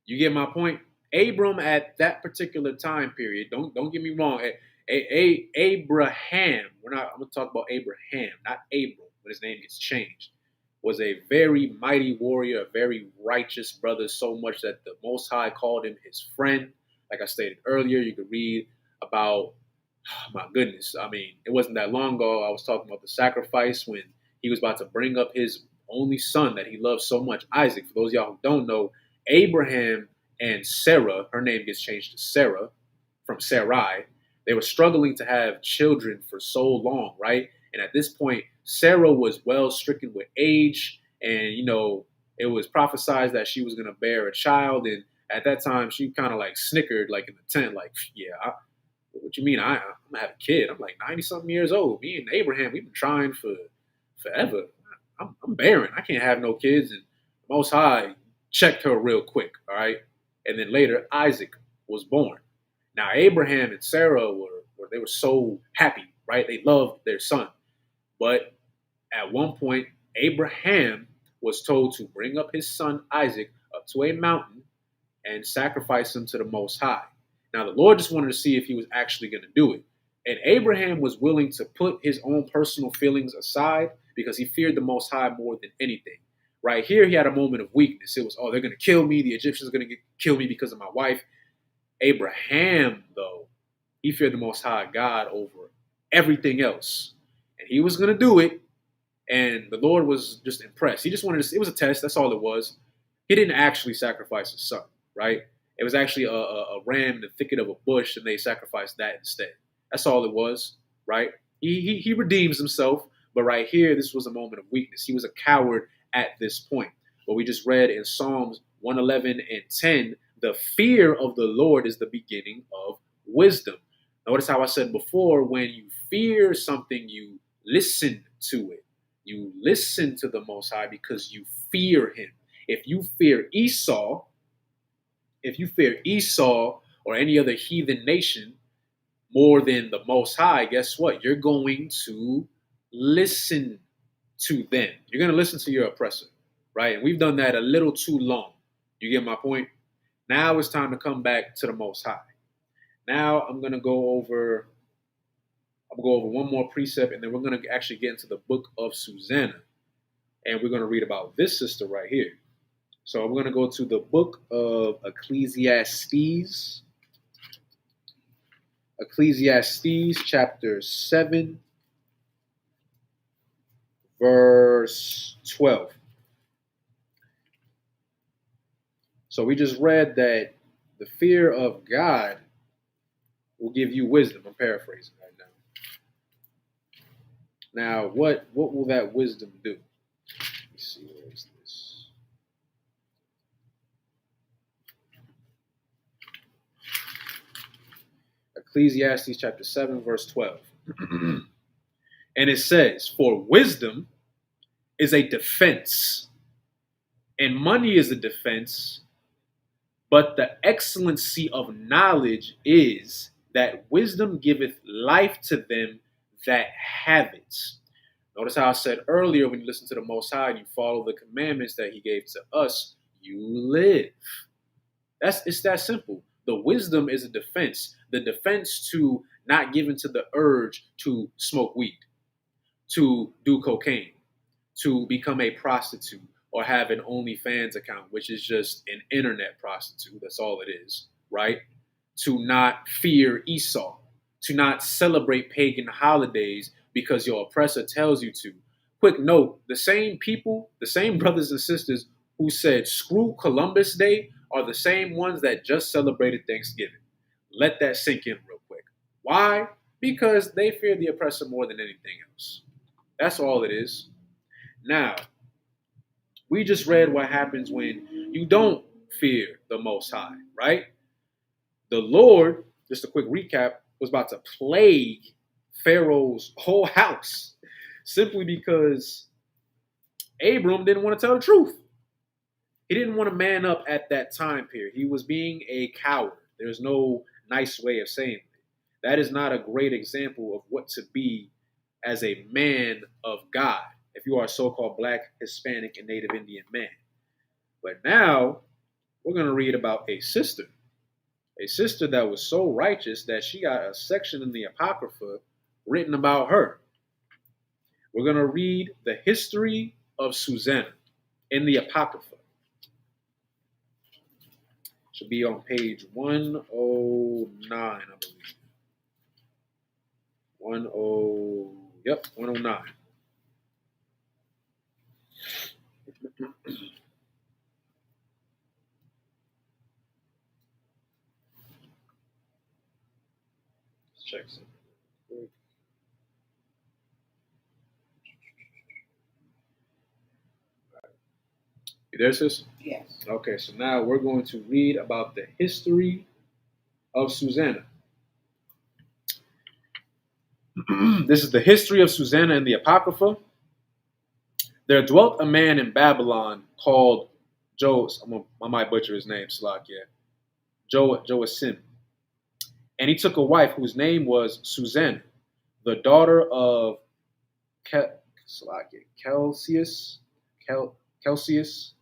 You get my point? Abram at that particular time period, don't get me wrong. Abraham, I'm going to talk about Abraham, not Abram, when his name gets changed, was a very mighty warrior, a very righteous brother, so much that the Most High called him his friend. Like I stated earlier, you could read about, oh my goodness, I mean, it wasn't that long ago, I was talking about the sacrifice when he was about to bring up his only son that he loved so much, Isaac. For those of y'all who don't know, Abraham and Sarah, her name gets changed to Sarah from Sarai. They were struggling to have children for so long, right? And at this point, Sarah was well stricken with age, and it was prophesied that she was going to bear a child. And at that time, she kind of like snickered, like in the tent, like, yeah, what you mean? I'm gonna have a kid? I'm like 90-something years old. Me and Abraham, we've been trying for forever. I'm barren. I can't have no kids. And Most High checked her real quick, all right? And then later, Isaac was born. Now, Abraham and Sarah they were so happy, right? They loved their son. But at one point, Abraham was told to bring up his son Isaac up to a mountain and sacrifice him to the Most High. Now, the Lord just wanted to see if he was actually going to do it. And Abraham was willing to put his own personal feelings aside because he feared the Most High more than anything. Right here, he had a moment of weakness. It was, they're going to kill me. The Egyptians are going to kill me because of my wife. Abraham, though, he feared the Most High God over everything else. And he was going to do it. And the Lord was just impressed. He just wanted to, it was a test. That's all it was. He didn't actually sacrifice his son, right? It was actually a ram in the thicket of a bush, and they sacrificed that instead. That's all it was, right? He redeems himself, but right here, this was a moment of weakness. He was a coward at this point. But we just read in Psalms 111 and 10, the fear of the Lord is the beginning of wisdom. Notice how I said before, when you fear something, you listen to it. You listen to the Most High because you fear him. If you fear Esau, if you fear Esau or any other heathen nation more than the Most High, guess what? You're going to listen to them. You're going to listen to your oppressor, right? And we've done that a little too long. You get my point? Now it's time to come back to the Most High. Now I'm going to go over one more precept, and then we're going to actually get into the book of Susannah. And we're going to read about this sister right here. So I'm going to go to the book of Ecclesiastes. Ecclesiastes chapter 7, verse 12. So we just read that the fear of God will give you wisdom. I'm paraphrasing right now. Now, what will that wisdom do? Let me see, where is this? Ecclesiastes chapter 7, verse 12. And it says, for wisdom is a defense, and money is a defense, but the excellency of knowledge is that wisdom giveth life to them that have it. Notice how I said earlier, when you listen to the Most High and you follow the commandments that he gave to us, you live. It's that simple. The wisdom is a defense. The defense to not giving to the urge to smoke weed, to do cocaine, to become a prostitute, or have an OnlyFans account, which is just an internet prostitute. That's all it is, right? To not fear Esau, to not celebrate pagan holidays because your oppressor tells you to. Quick note, the same people, the same brothers and sisters who said screw Columbus Day are the same ones that just celebrated Thanksgiving. Let that sink in real quick. Why? Because they fear the oppressor more than anything else. That's all it is. Now, we just read what happens when you don't fear the Most High, right? The Lord, just a quick recap, was about to plague Pharaoh's whole house simply because Abram didn't want to tell the truth. He didn't want to man up at that time period. He was being a coward. There's no nice way of saying it. That is not a great example of what to be as a man of God, if you are a so-called Black, Hispanic, and Native Indian man. But now, we're going to read about a sister that was so righteous that she got a section in the Apocrypha written about her. We're going to read the history of Susannah in the Apocrypha. Should be on page 109, I believe. 109. Let's check something real quick. You there, sis? Yes. Okay, so now we're going to read about the history of Susannah. This is the history of Susannah in the Apocrypha. There dwelt a man in Babylon called I might butcher his name, Joachim. And he took a wife whose name was Susannah, the daughter of Celsius,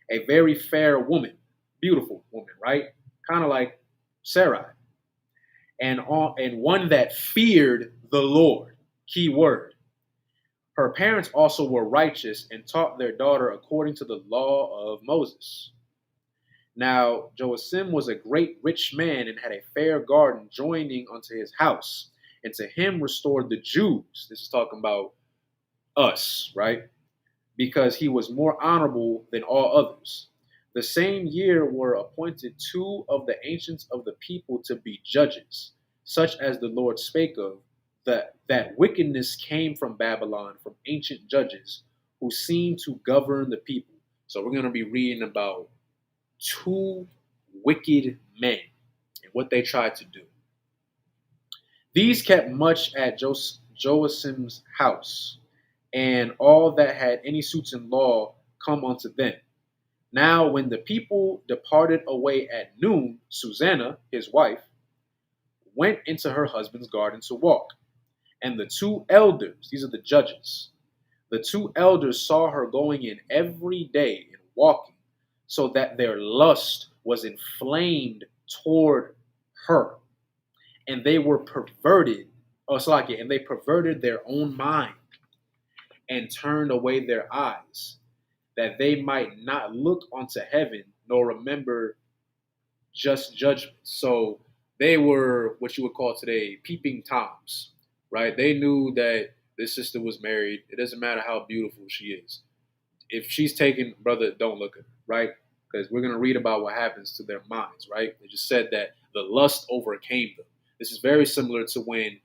a very fair woman, beautiful woman, right? Kind of like Sarai. And one that feared the Lord. Key word. Her parents also were righteous and taught their daughter according to the law of Moses. Now, Joachim was a great rich man and had a fair garden joining unto his house, and to him restored the Jews. This is talking about us, right? Because he was more honorable than all others. The same year were appointed 2 of the ancients of the people to be judges, such as the Lord spake of, that wickedness came from Babylon, from ancient judges who seemed to govern the people. So we're going to be reading about 2 wicked men and what they tried to do. These kept much at Joachim's house, and all that had any suits in law come unto them. Now, when the people departed away at noon, Susannah, his wife, went into her husband's garden to walk. And the two elders, these are the judges, the two elders saw her going in every day and walking, so that their lust was inflamed toward her. And they were perverted, and they perverted their own mind and turned away their eyes, that they might not look unto heaven nor remember just judgment. So they were what you would call today peeping toms, right? They knew that this sister was married. It doesn't matter how beautiful she is. If she's taken, brother, don't look at her, right? Because we're going to read about what happens to their minds, right? They just said that the lust overcame them. This is very similar to when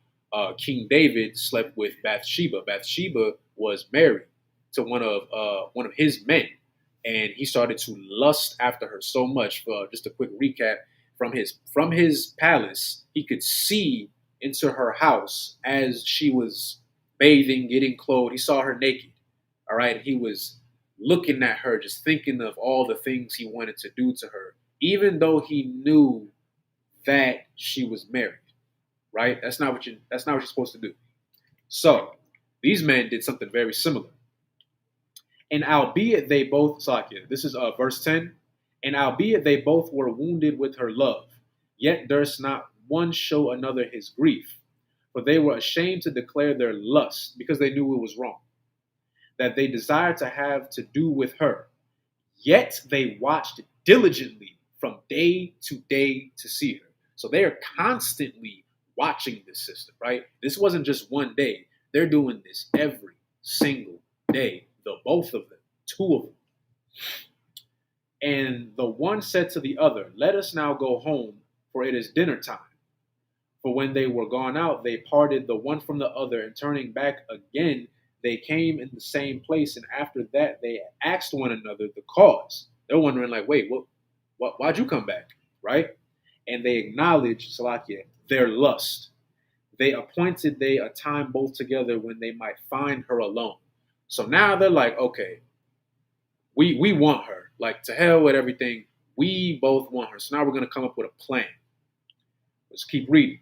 King David slept with Bathsheba. Bathsheba was married to one of his men, and he started to lust after her so much. Just a quick recap, from his palace, he could see into her house as she was bathing, getting clothed. He saw her naked. All right, he was looking at her, just thinking of all the things he wanted to do to her, even though he knew that she was married. Right? That's not what you're supposed to do. So these men did something very similar. And albeit they both, this is verse 10, and albeit they both were wounded with her love, yet durst not one show another his grief, for they were ashamed to declare their lust, because they knew it was wrong, that they desired to have to do with her. Yet they watched diligently from day to see her. So they are constantly watching this sister, right? This wasn't just one day. They're doing this every single day. The both of them, two of them. And the one said to the other, let us now go home, for it is dinner time. For when they were gone out, they parted the one from the other, and turning back again, they came in the same place. And after that, they asked one another the cause. They're wondering, like, wait, why'd you come back, right? And they acknowledged, Salakia, their lust. They appointed a time both together when they might find her alone. So now they're like, okay, we want her. Like, to hell with everything. We both want her. So now we're going to come up with a plan. Let's keep reading.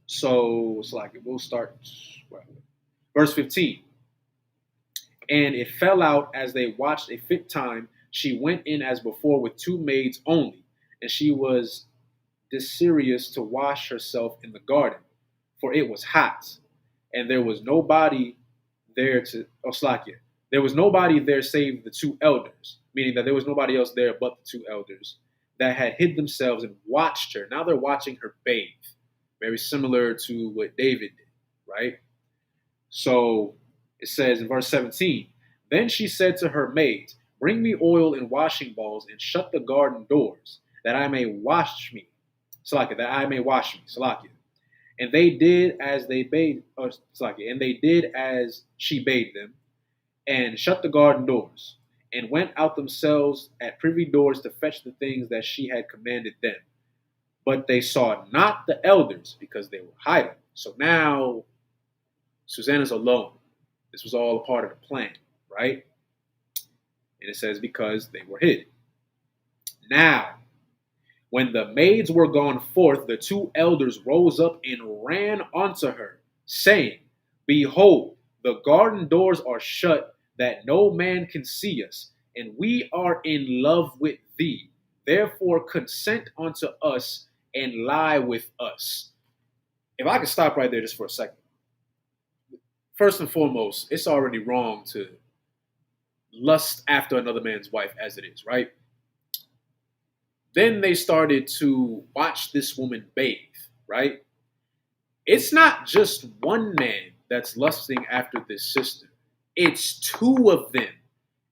So it's like, we'll start. Verse 15. And it fell out as they watched a fit time, she went in as before with two maids only, and she was desirous to wash herself in the garden, for it was hot, and there was nobody there there was nobody there save the two elders, meaning that there was nobody else there but the two elders that had hid themselves and watched her. Now they're watching her bathe, very similar to what David did, right? So it says in verse 17, then she said to her maids, bring me oil and washing balls and shut the garden doors, that I may wash me. Salakia, that I may wash me. Salakia. And they did as they bade, and they did as she bade them, and shut the garden doors, and went out themselves at privy doors to fetch the things that she had commanded them. But they saw not the elders, because they were hiding. So now Susannah's alone. This was all a part of the plan, right? And it says, because they were hid. Now, when the maids were gone forth, the two elders rose up and ran unto her, saying, behold, the garden doors are shut, that no man can see us, and we are in love with thee. Therefore consent unto us, and lie with us. If I could stop right there just for a second. First and foremost, it's already wrong to lust after another man's wife as it is, right? Then they started to watch this woman bathe, right? It's not just one man that's lusting after this sister. It's two of them.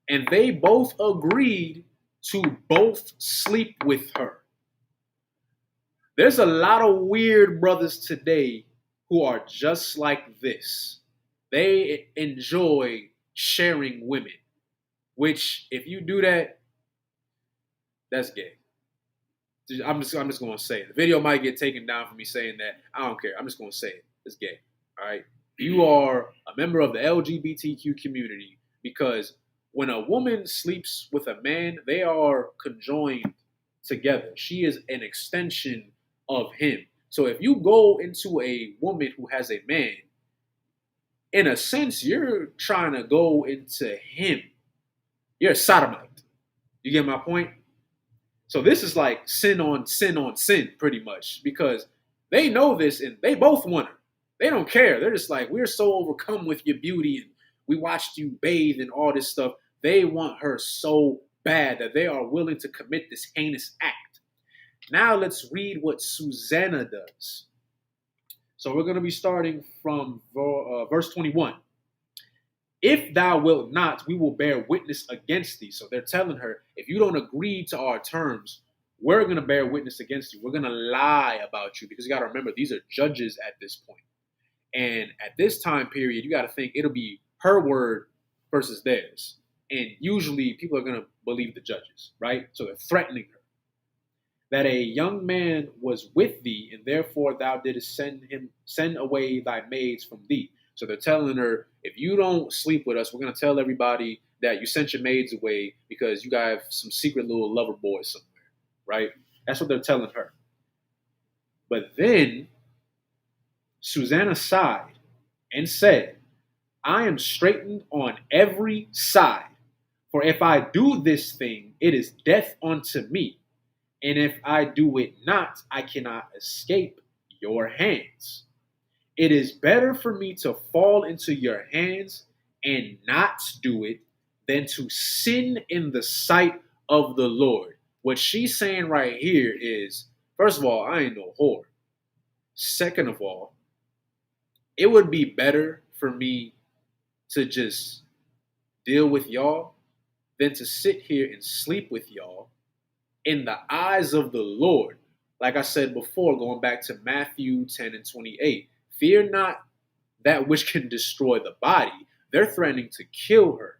And they both agreed to both sleep with her. There's a lot of weird brothers today who are just like this. They enjoy sharing women, which if you do that, that's gay. I'm just going to say it. The video might get taken down for me saying that. I don't care. I'm just going to say it. It's gay. All right. You are a member of the LGBTQ community because when a woman sleeps with a man, they are conjoined together. She is an extension of him. So if you go into a woman who has a man, in a sense, you're trying to go into him. You're a sodomite. You get my point? So this is like sin on sin on sin, pretty much, because they know this and they both want her. They don't care. They're just like, we're so overcome with your beauty and we watched you bathe and all this stuff. They want her so bad that they are willing to commit this heinous act. Now let's read what Susannah does. So we're going to be starting from verse 21. If thou wilt not, we will bear witness against thee. So they're telling her, if you don't agree to our terms, we're going to bear witness against you. We're going to lie about you, because you got to remember, these are judges at this point. And at this time period, you got to think it'll be her word versus theirs. And usually people are going to believe the judges, right? So they're threatening her. That a young man was with thee, and therefore thou didst send away thy maids from thee. So they're telling her, if you don't sleep with us, we're going to tell everybody that you sent your maids away because you got some secret little lover boy somewhere, right? That's what they're telling her. But then Susannah sighed and said, I am straitened on every side. For if I do this thing, it is death unto me. And if I do it not, I cannot escape your hands. It is better for me to fall into your hands and not do it than to sin in the sight of the Lord. What she's saying right here is, first of all, I ain't no whore. Second of all, it would be better for me to just deal with y'all than to sit here and sleep with y'all in the eyes of the Lord. Like I said before, going back to Matthew 10 and 28, fear not that which can destroy the body. They're threatening to kill her,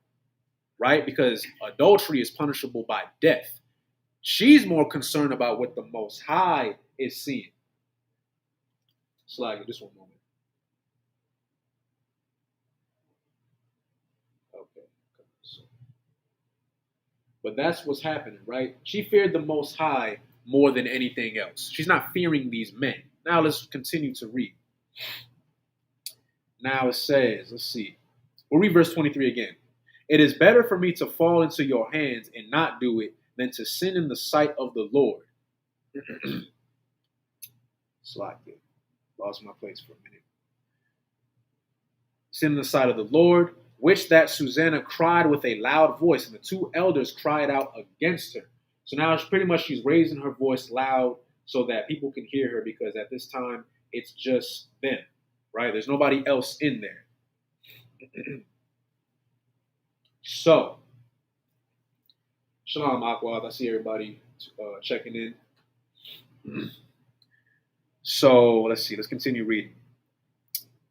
right? Because adultery is punishable by death. She's more concerned about what the Most High is seeing. Slide, just one moment. Okay. But that's what's happening, right? She feared the Most High more than anything else. She's not fearing these men. Now let's continue to read. Now it says, let's see. We'll read verse 23 again. It is better for me to fall into your hands and not do it than to sin in the sight of the Lord. Slide there. Lost my place for a minute. Sin in the sight of the Lord, which that Susannah cried with a loud voice, and the two elders cried out against her. So now it's pretty much she's raising her voice loud so that people can hear her, because at this time it's just them, right? There's nobody else in there. So, Shalom Akwad, I see everybody checking in. So let's see, let's continue reading.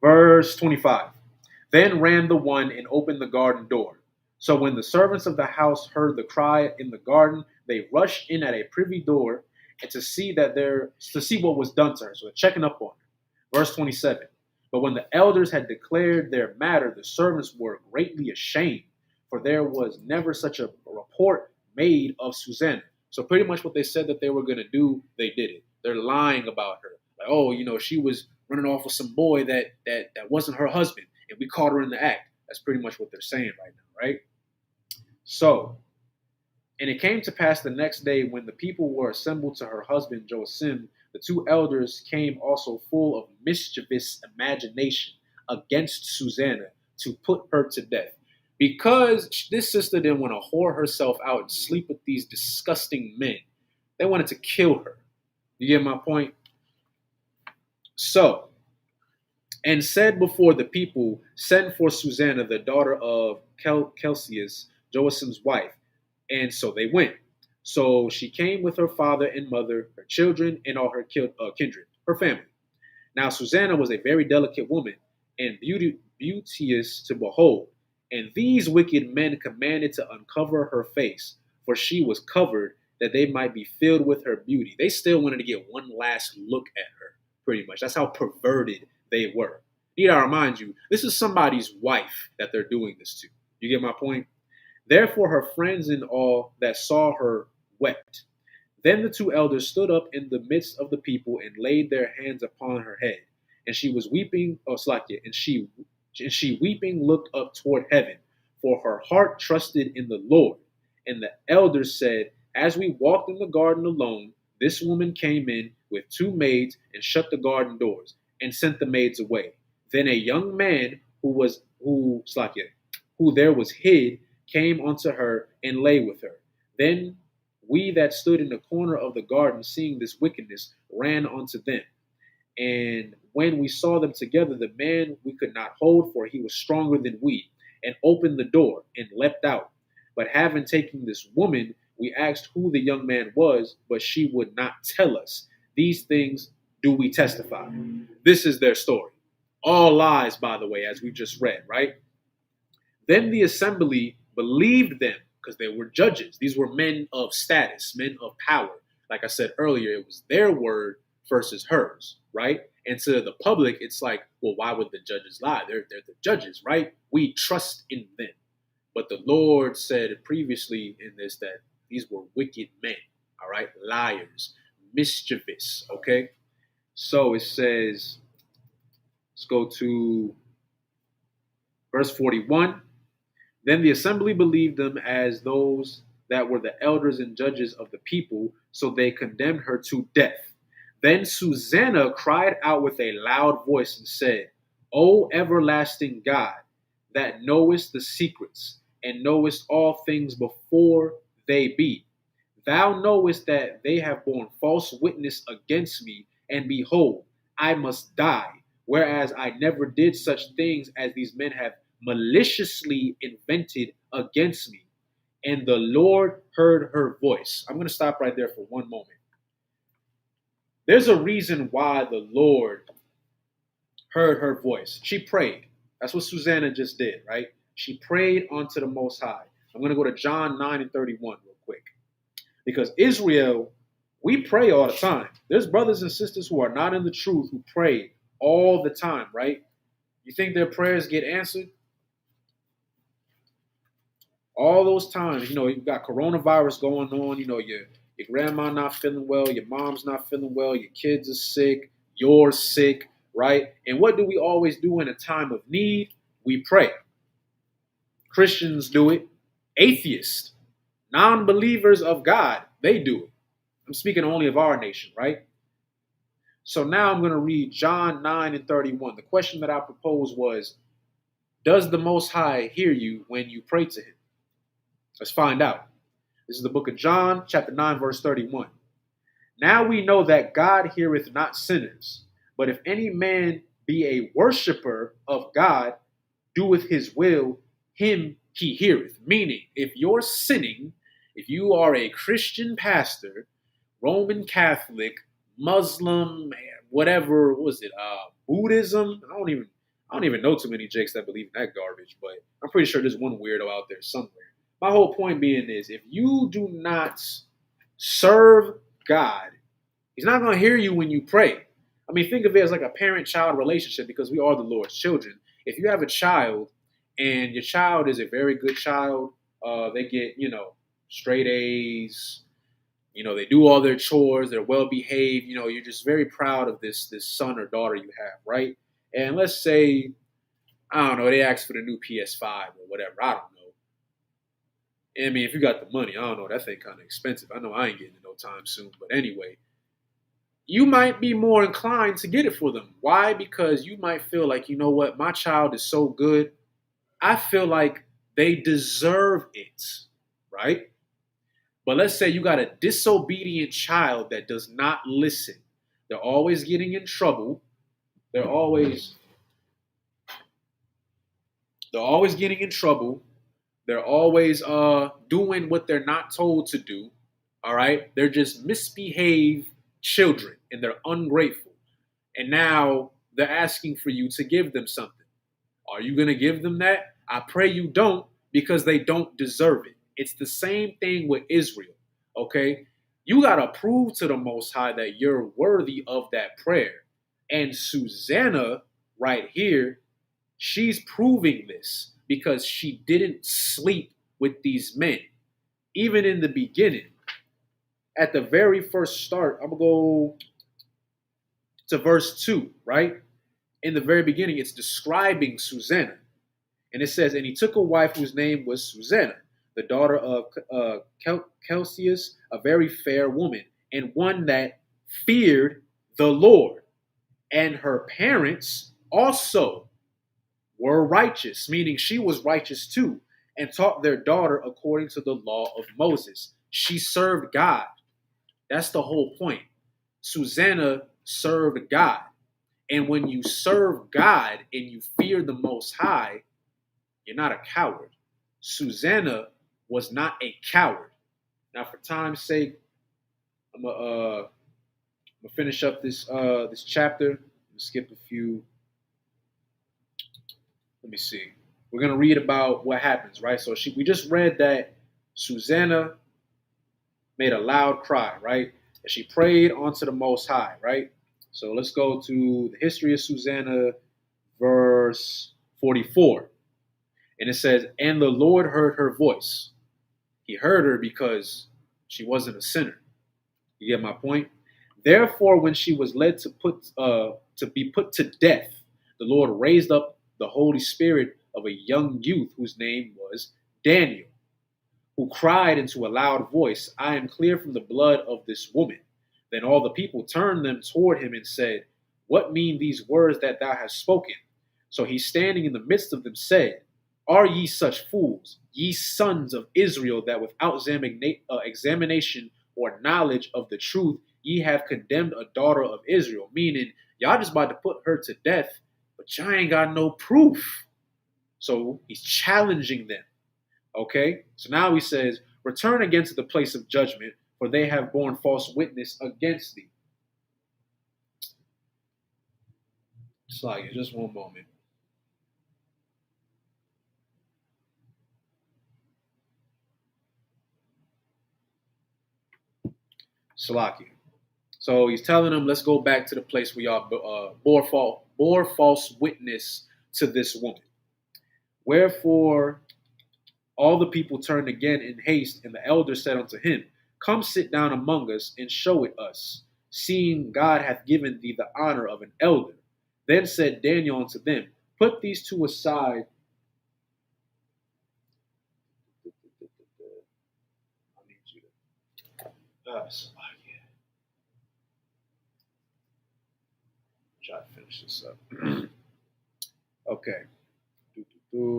Verse 25. Then ran the one and opened the garden door. So when the servants of the house heard the cry in the garden, they rushed in at a privy door and to see what was done to her. So they're checking up on her. Verse 27. But when the elders had declared their matter, the servants were greatly ashamed, for there was never such a report made of Susannah. So pretty much what they said that they were going to do, they did it. They're lying about her. Like, oh, she was running off with some boy that wasn't her husband, and we caught her in the act. That's pretty much what they're saying right now, right? So, and it came to pass the next day when the people were assembled to her husband Joachim, the two elders came also full of mischievous imagination against Susannah to put her to death. Because this sister didn't want to whore herself out and sleep with these disgusting men. They wanted to kill her. You get my point? So, and said before the people, send for Susannah, the daughter of Ecclesiastes, Joachim's wife. And so they went. So she came with her father and mother, her children, and all her kindred, her family. Now Susannah was a very delicate woman and beauteous to behold. And these wicked men commanded to uncover her face, for she was covered, that they might be filled with her beauty. They still wanted to get one last look at her, pretty much. That's how perverted they were. Need I remind you, this is somebody's wife that they're doing this to. You get my point? Therefore her friends and all that saw her wept. Then the two elders stood up in the midst of the people and laid their hands upon her head. And she was weeping, and she weeping looked up toward heaven, for her heart trusted in the Lord. And the elders said, As we walked in the garden alone, this woman came in with two maids and shut the garden doors and sent the maids away. Then a young man who there was hid came unto her and lay with her. Then we that stood in the corner of the garden, seeing this wickedness, ran unto them. And when we saw them together, the man we could not hold, for he was stronger than we, and opened the door and leapt out. But having taken this woman, we asked who the young man was, but she would not tell us. These things do we testify. This is their story. All lies, by the way, as we just read, right? Then the assembly believed them because they were judges. These were men of status, men of power. Like I said earlier, it was their word versus hers, right? And to the public, it's like, well, why would the judges lie? They're the judges, right? We trust in them. But the Lord said previously in this that these were wicked men, all right? Liars, mischievous, okay? So it says, let's go to verse 41. Then the assembly believed them as those that were the elders and judges of the people, so they condemned her to death. Then Susannah cried out with a loud voice and said, O everlasting God, that knowest the secrets, and knowest all things before they be. Thou knowest that they have borne false witness against me, and behold, I must die, whereas I never did such things as these men have maliciously invented against me. And the Lord heard her voice. I'm going to stop right there for one moment. There's a reason why the Lord heard her voice. She prayed. That's what Susannah just did, right? She prayed unto the Most High. I'm going to go to John 9 and 31 real quick. Because Israel, we pray all the time. There's brothers and sisters who are not in the truth who pray all the time, right? You think their prayers get answered? All those times, you've got coronavirus going on, your grandma not feeling well, your mom's not feeling well, your kids are sick, you're sick, right? And what do we always do in a time of need? We pray. Christians do it. Atheists, non-believers of God, they do it. I'm speaking only of our nation, right? So now I'm going to read John 9 and 31. The question that I proposed was, does the Most High hear you when you pray to him? Let's find out. This is the book of John, chapter 9, verse 31. Now we know that God heareth not sinners, but if any man be a worshiper of God, doeth his will, him he heareth. Meaning, if you're sinning, if you are a Christian pastor, Roman Catholic, Muslim, whatever was it, Buddhism? I don't even know too many jakes that believe in that garbage, but I'm pretty sure there's one weirdo out there somewhere. My whole point being is, if you do not serve God, he's not going to hear you when you pray. I mean, think of it as like a parent-child relationship, because we are the Lord's children. If you have a child and your child is a very good child, they get, straight A's, they do all their chores, they're well behaved, you're just very proud of this son or daughter you have, right? And let's say, I don't know, they ask for the new PS5 or whatever, I don't know. I mean, if you got the money, I don't know, that thing kind of expensive. I know I ain't getting it no time soon, but anyway, you might be more inclined to get it for them. Why? Because you might feel like, you know what, my child is so good, I feel like they deserve it, right? But let's say you got a disobedient child that does not listen. They're always getting in trouble. They're always getting in trouble. They're always doing what they're not told to do. All right? They're just misbehaved children, and they're ungrateful. And now they're asking for you to give them something. Are you going to give them that? I pray you don't, because they don't deserve it. It's the same thing with Israel, okay? You got to prove to the Most High that you're worthy of that prayer. And Susannah right here, she's proving this because she didn't sleep with these men. Even in the beginning, at the very first start, I'm going to go to verse 2, right? In the very beginning, it's describing Susannah. And it says, and he took a wife whose name was Susannah, the daughter of Celsius, a very fair woman, and one that feared the Lord. And her parents also were righteous, meaning she was righteous too, and taught their daughter according to the law of Moses. She served God. That's the whole point. Susannah served God. And when you serve God and you fear the Most High, you're not a coward. Susannah was not a coward. Now, for time's sake, I'm gonna finish up this chapter. I'm gonna skip a few. Let me see. We're gonna read about what happens, right? So we just read that Susannah made a loud cry, right? And she prayed unto the Most High, right? So let's go to the history of Susannah, verse 44. And it says, and the Lord heard her voice. He heard her because she wasn't a sinner. You get my point? Therefore, when she was led to be put to death, the Lord raised up the Holy Spirit of a young youth whose name was Daniel, who cried into a loud voice, I am clear from the blood of this woman. Then all the people turned them toward him and said, what mean these words that thou hast spoken? So he, standing in the midst of them, said, are ye such fools, ye sons of Israel, that without examination or knowledge of the truth, ye have condemned a daughter of Israel? Meaning, y'all just about to put her to death, but y'all ain't got no proof. So he's challenging them. Okay? So now he says, return again to the place of judgment, for they have borne false witness against thee. Slagia, just one moment. Salakia. So he's telling them, let's go back to the place where y'all bore false witness to this woman. Wherefore all the people turned again in haste, and the elder said unto him, come sit down among us and show it us, seeing God hath given thee the honor of an elder. Then said Daniel unto them, put these two aside. I need you to try to finish this up. Okay.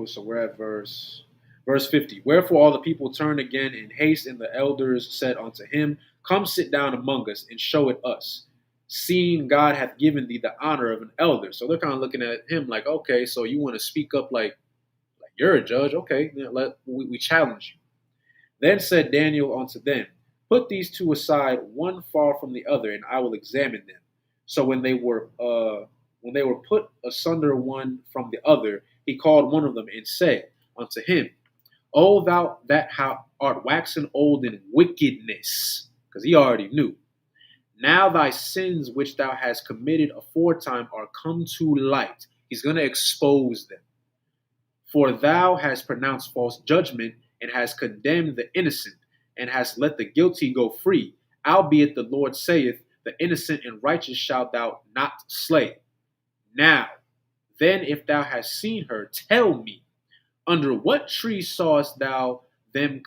So we're at verse 50. Wherefore all the people turned again in haste, and the elders said unto him, come sit down among us and show it us, seeing God hath given thee the honor of an elder. So they're kind of looking at him like, okay, so you want to speak up like you're a judge. Okay, we challenge you. Then said Daniel unto them, put these two aside, one far from the other, and I will examine them. So when they were put asunder one from the other, he called one of them and said unto him, O thou that art waxen old in wickedness, because he already knew. Now thy sins which thou hast committed aforetime are come to light. He's going to expose them. For thou hast pronounced false judgment, and hast condemned the innocent, and hast let the guilty go free. Albeit the Lord saith, the innocent and righteous shalt thou not slay. Now, then, if thou hast seen her, tell me, under what tree sawest thou them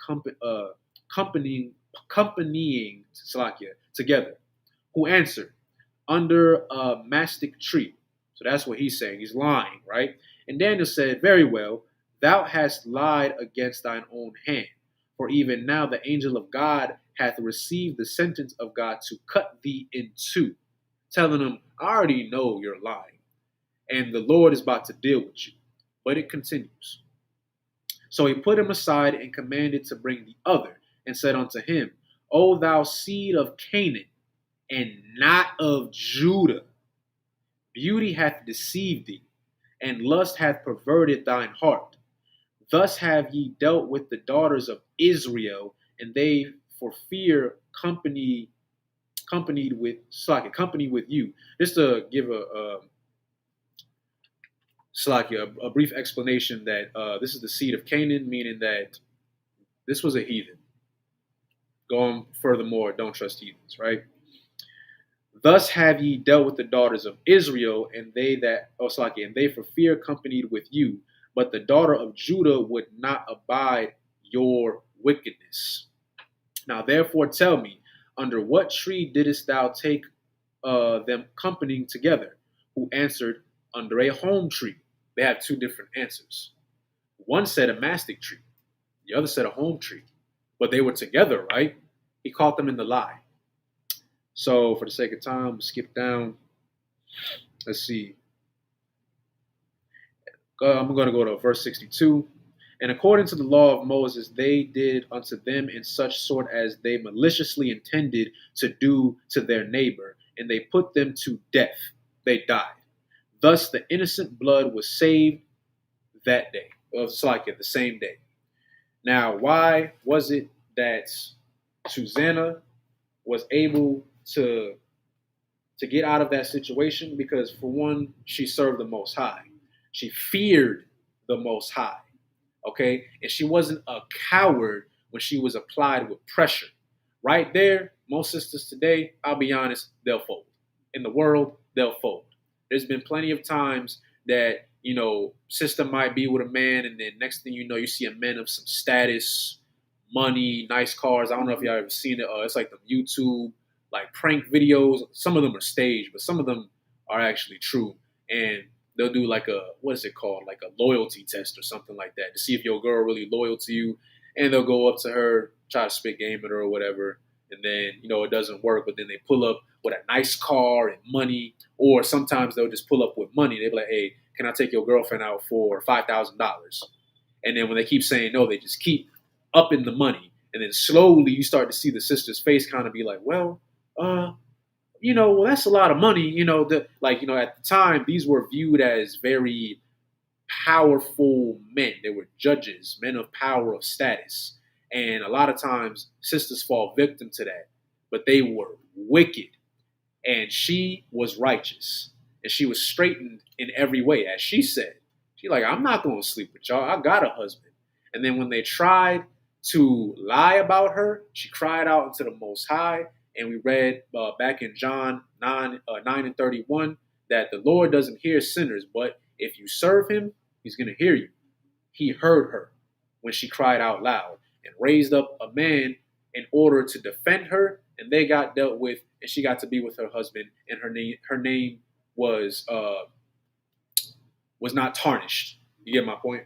companying together? Who answered, under a mastic tree. So that's what he's saying. He's lying, right? And Daniel said, very well, thou hast lied against thine own hand. For even now the angel of God hath received the sentence of God to cut thee in two. Telling him, I already know you're lying, and the Lord is about to deal with you. But it continues. So he put him aside and commanded to bring the other, and said unto him, O thou seed of Canaan, and not of Judah, beauty hath deceived thee, and lust hath perverted thine heart. Thus have ye dealt with the daughters of Israel, and they for fear company with you. Just to give a brief explanation that this is the seed of Canaan, meaning that This was a heathen. Going furthermore, don't trust heathens, right? Thus have ye dealt with the daughters of Israel, and they for fear accompanied with you. But the daughter of Judah would not abide your wickedness. Now therefore tell me, under what tree didst thou take them companying together? Who answered, under a home tree. They have two different answers. One said a mastic tree. The other said a home tree. But they were together, right? He caught them in the lie. So for the sake of time, we'll skip down. Let's see. I'm going to go to verse 62. And according to the law of Moses, they did unto them in such sort as they maliciously intended to do to their neighbor, and they put them to death. They died. Thus the innocent blood was saved that day. It's like the same day. Now, why was it that Susannah was able to get out of that situation? Because for one, she served the Most High. She feared the Most High. Okay? And she wasn't a coward when she was applied with pressure. Right there, most sisters today, I'll be honest, they'll fold. In the world, they'll fold. There's been plenty of times that, sister might be with a man, and then next thing you know, you see a man of some status, money, nice cars. I don't know if y'all ever seen it. It's like the YouTube, like prank videos. Some of them are staged, but some of them are actually true. And they'll do like what is it called? Like a loyalty test or something like that to see if your girl really loyal to you. And they'll go up to her, try to spit game at her or whatever. And then, it doesn't work, but then they pull up with a nice car and money. Or sometimes they'll just pull up with money. They'll be like, hey, can I take your girlfriend out for $5,000? And then when they keep saying no, they just keep upping the money. And then slowly you start to see the sister's face kind of be like, well, that's a lot of money. At the time, these were viewed as very powerful men. They were judges, men of power, of status. And a lot of times sisters fall victim to that. But they were wicked. And she was righteous. And she was straightened in every way. As she said, she's like, I'm not going to sleep with y'all. I got a husband. And then when they tried to lie about her, she cried out unto the Most High. And we read back in John 9:31 that the Lord doesn't hear sinners, but if you serve him, he's going to hear you. He heard her when she cried out loud and raised up a man in order to defend her, and they got dealt with, and she got to be with her husband, and her name was not tarnished. You get my point?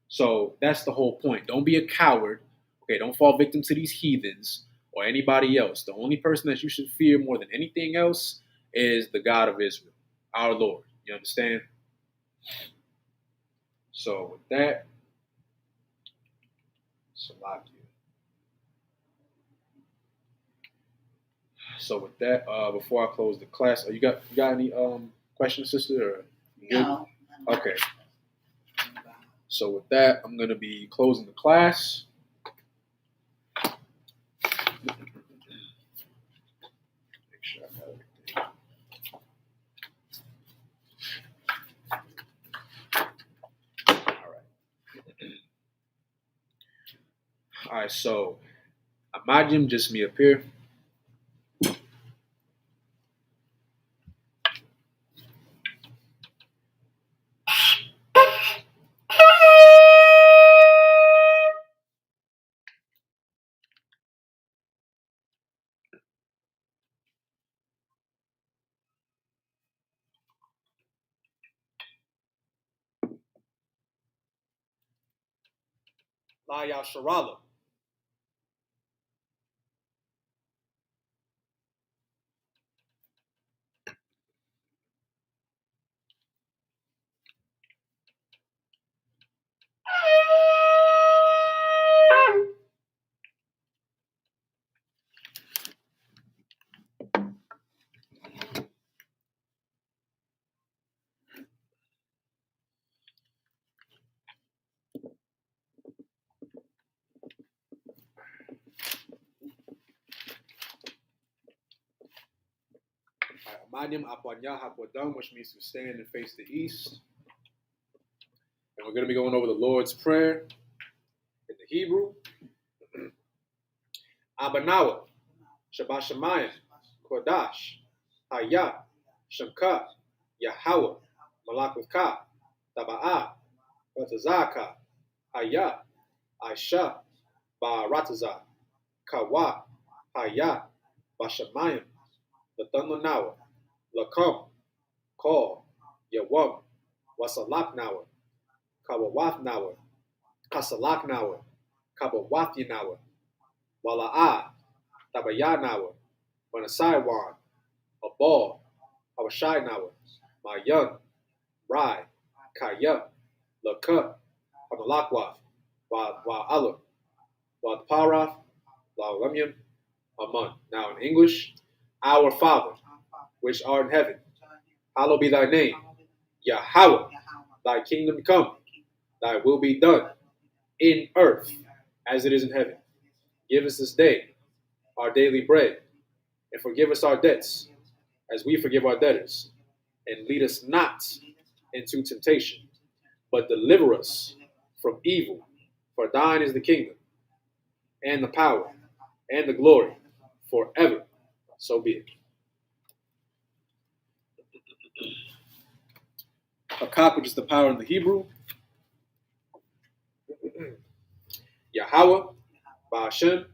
So that's the whole point. Don't be a coward. Okay, don't fall victim to these heathens or anybody else. The only person that you should fear more than anything else is the God of Israel, our Lord. You understand? So with that, Salakia. So with that, before I close the class, you got any questions, sister? Or No. Okay. So with that, I'm gonna be closing the class. Make sure I got everything. All right. So Imagine just me up here. La Yasharala. Amadim Apanya Hakodam, which means to stand and face the east. And we're going to be going over the Lord's Prayer in the Hebrew. Abanawa, Shabashamayim, Kodash, Hayat, Shamka, Yahweh, Malak with Ka, Taba'ah, Ratazaka, Hayat, Aisha, Ba'arataza, Kawa, Hayat, Bashamayim, Lathanawa, Lakam, Call, Yawam, Wasalak Nawa, Kawawath Nawa, Kasalak Nawa, Kabawathi Nawa, Wala'ah, Tabaya Nawa, Manasaiwan, Abal, Awashai Nawa, Mayan, Rai, Kaya, Laka, Hamalakwath, Wa'ala, Wa'parath, La'ulamyam, Aman. Now in English, our Father, which art in heaven, hallowed be thy name. Yahweh, thy kingdom come, thy will be done in earth as it is in heaven. Give us this day our daily bread, and forgive us our debts as we forgive our debtors. And lead us not into temptation, but deliver us from evil. For thine is the kingdom, and the power, and the glory, forever. So be it. Hakak, which is the power in the Hebrew. Yahweh, Ba'ashem,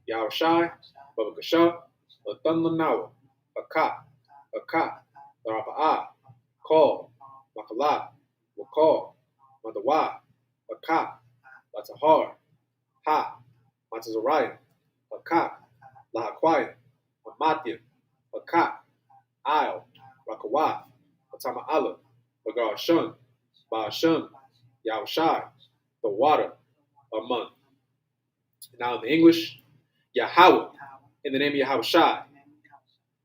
Yahushai, Babakasha, Lathanawa, Hakak, Larapa'ah, Call, Makalah, Wakal, Madawa, Hakak, Latahar, Ha, Matazariah, Hakak, Lahaquayim, Hamathim, Hakak, Isle, Rakawath, Matama'ala, Bagarashun, Ba'ashem, Yahushai, the water, Aman. Now in the English, Yahweh, in the name of Yahushai,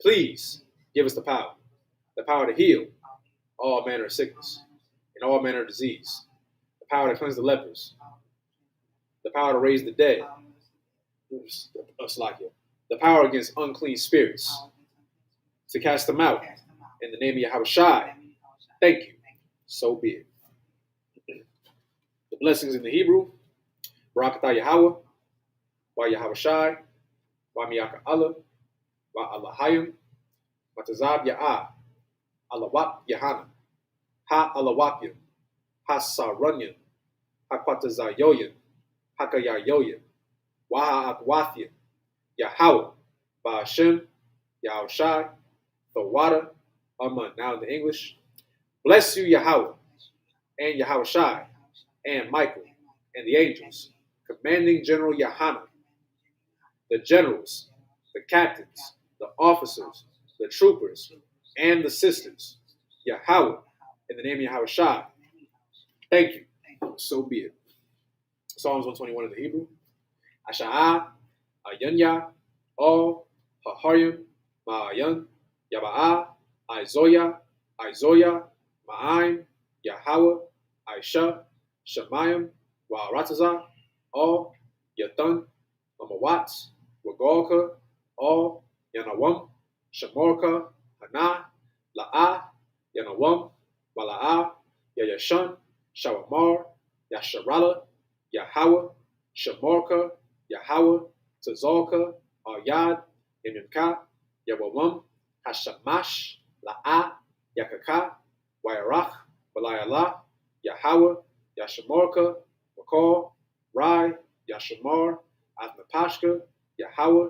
please give us the power to heal all manner of sickness and all manner of disease, the power to cleanse the lepers, the power to raise the dead, the power against unclean spirits, to cast them out in the name of Yahushai. Thank you. So be it. The blessings in the Hebrew, Barakatah Yahweh, Wa Yahushai, Wa Miyaka Allah, Wa Allahayim, Matazab Ya'ah, Alawat Yahana, Ha Alawapya, Ha Sarunyan, Ha Kwatazayoyan, Hakayayoyan, Waha Akwathya, Yahweh, Ba'ashem, Yahushai, the water, Aman. Now in the English, bless you, Yahweh, and Yahushai, and Michael, and the angels, commanding General Yahana, the generals, the captains, the officers, the troopers, and the sisters, Yahweh, in the name of Yahushai. Thank you. So be it. Psalms 121 in the Hebrew. Asha'ah, Ayanya, All, Haharyim, Ma'ayan, Yaba'ah, Izoya, Ma'aim, Yahweh, Aisha, Shemayim, Wa'arataza, All, Yathan, Amawat, Wagalka, All, Yanawam, Shemorka, Hana, La'ah, Yanawam, Wala'ah, Yayashan, Shawamar, Yasharala, Yahweh, Shemorka, Yahweh, Tazalka, Aryad, Yamimka, Yawawam, Hashamash, La'ah, Yakaka, Wairach, Walayala, Yahweh, Yashamorka, Wakal, Rai, Yashamar, Athnapashka, Yahweh,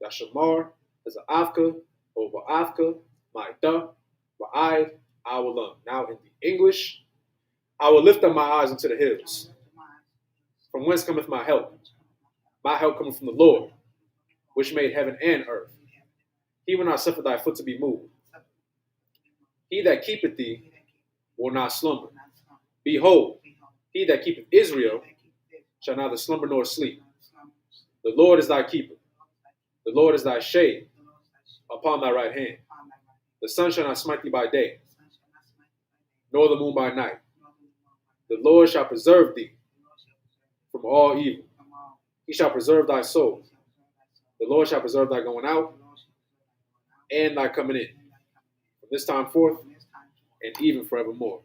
Yashamar, Azafka, Overafka, Maida, Wa'id, Awalam. Now in the English, I will lift up my eyes unto the hills. From whence cometh my help? My help cometh from the Lord, which made heaven and earth. He will not suffer thy foot to be moved. He that keepeth thee will not slumber. Behold, he that keepeth Israel shall neither slumber nor sleep. The Lord is thy keeper. The Lord is thy shade upon thy right hand. The sun shall not smite thee by day, nor the moon by night. The Lord shall preserve thee from all evil. He shall preserve thy soul. The Lord shall preserve thy going out and thy coming in, from this time forth and even forevermore.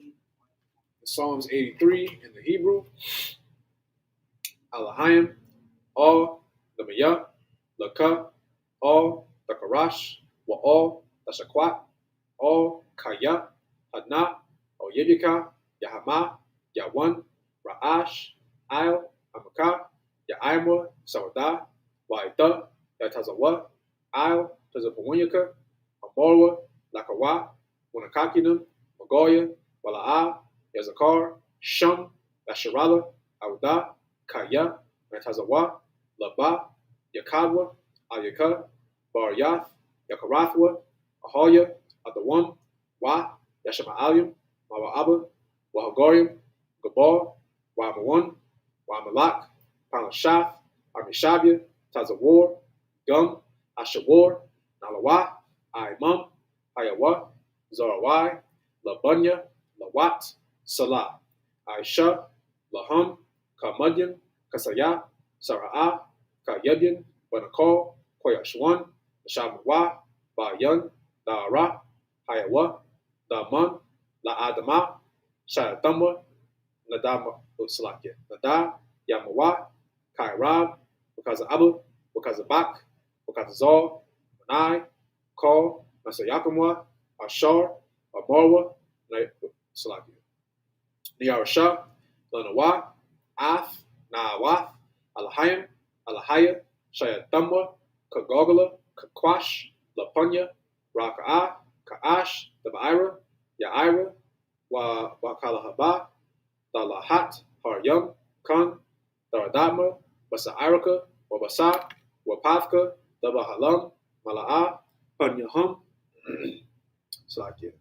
Psalms 83 in the Hebrew. Alahayim, All, Lamaya, Laka, all the Karash, wa all the Shakwat, all Kaya, Hadna, O Yibika, Yahama, Yawan, Ra'ash, Ail, Amaka, Ya'imwa, Sawada, Waita, Yatazawa, Ail, Tazapawunyaka, Amorwa, Lakawa, Wanakakinum, Magoya, Wala'a, Yazakar, Shum, Lasharala, Auda, Kaya, Yatazawa, Laba, Yakadwa, Ayaka, Baryath, Yakarathwa, Ahoya, Adawam, Wa, Yashama'alim, Mawa'aba, Wahagorium, Gabor, Wamawan, Wamalak, Palashath, Amishabia, Tazawar, Gum, Ashawar, Nalawa, Aimam, Ayawa, Zarawai, Labunya, Lawat, Salah, Aisha, Lahum, Kamadyan, Kasaya, Sara'ah, Kayebyan, Banakal, Koyashwan, Shamawa, Bayan, Dara, Hayawa, Daman, La'adama, Shayatama, Nadama, Salakia, Nada, Yamawa, Kairab, Wakaza Wakazabak, Wakazal, Manai, Kal, Nasayakamwa, Ashar, Amarwa, Salakia, Niarasha, Lanawa, Ath, Naawath, Alahayim, Alahaya, Shayatamwa, Kagogala, Kakwash, Lapunya, Raka'ah, Ka'ash, Dabaira, Ya'ira, Wakalahaba, Dalahat, Haryam, Kan, Daradama, Basa'iraka, Wabasa, Wapavka, Dabahalam, Mala'a, Panyahum, Slakia,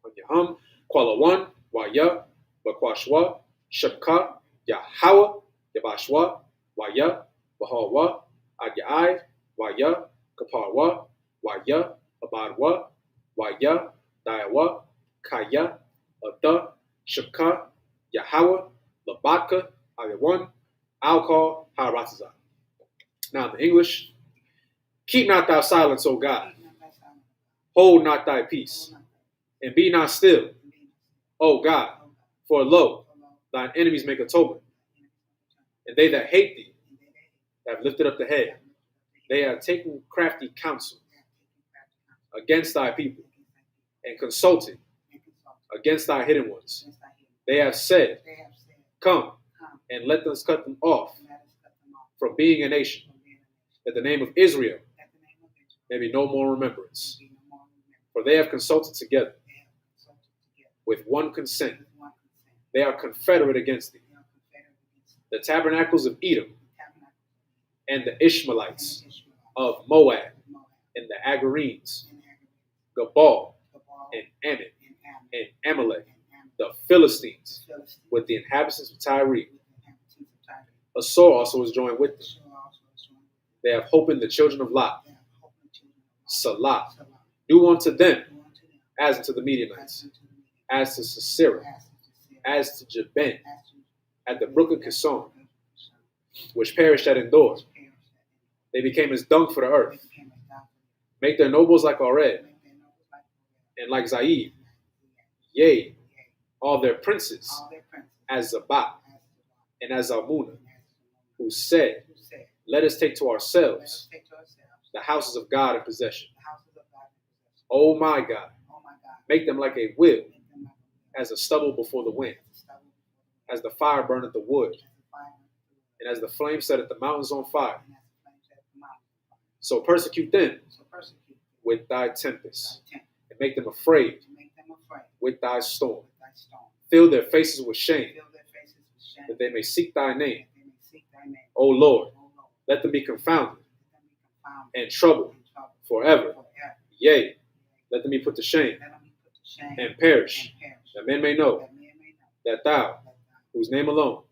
Panyahum, Kualawan, Waya, Bakwashwa, Shabka, Yahawa, Yabashwa, Waya, Bahawa, Agyai, Waya, Kaparwa, Waya, Abadwa, Waya, Daiwa, Kaya, Ada, Shabka, Yahawa, Labatka, Ayawan, Alcohol, Haratazah. Now in the English, keep not thy silence, O God. Hold not thy peace, and be not still, O God. For lo, thine enemies make atonement, and they that hate thee have lifted up the head. They have taken crafty counsel against thy people, and consulted against thy hidden ones. They have said, come, and let us cut them off from being a nation, that the name of Israel may be no more remembrance. For they have consulted together with one consent. They are confederate against thee. The tabernacles of Edom and the Ishmaelites of Moab and the Agarenes, Gabal and Ammon and Amalek, the Philistines, with the inhabitants of Tyre. Assur also was joined with them. They have hope in the children of Lot. Salah. Do unto them as unto the Midianites, as to Sisera, as to Jabin, at the brook of Kison, which perished at Endor. They became as dung for the earth. Make their nobles like Oreb, and like Zaid. Yea, all their princes, as Zabat, and as Almunah, who said, let us take to ourselves the houses of God in possession. O my God, make them like a wheel, as a stubble before the wind, as the fire burneth the wood, and as the flame setteth the mountains on fire. So persecute them with thy tempest, and make them afraid with thy storm. Fill their faces with shame, that they may seek thy name. O Lord, let them be confounded and troubled forever. Yea, let them be put to shame and perish, that men may know that thou, whose name alone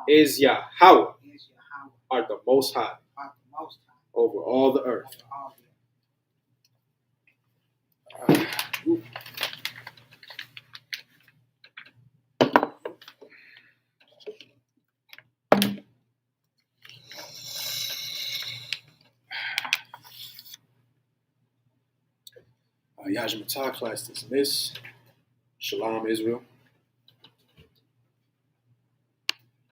is Yahweh, art the Most High over all the earth. Yajimata class dismissed. Shalom, Israel.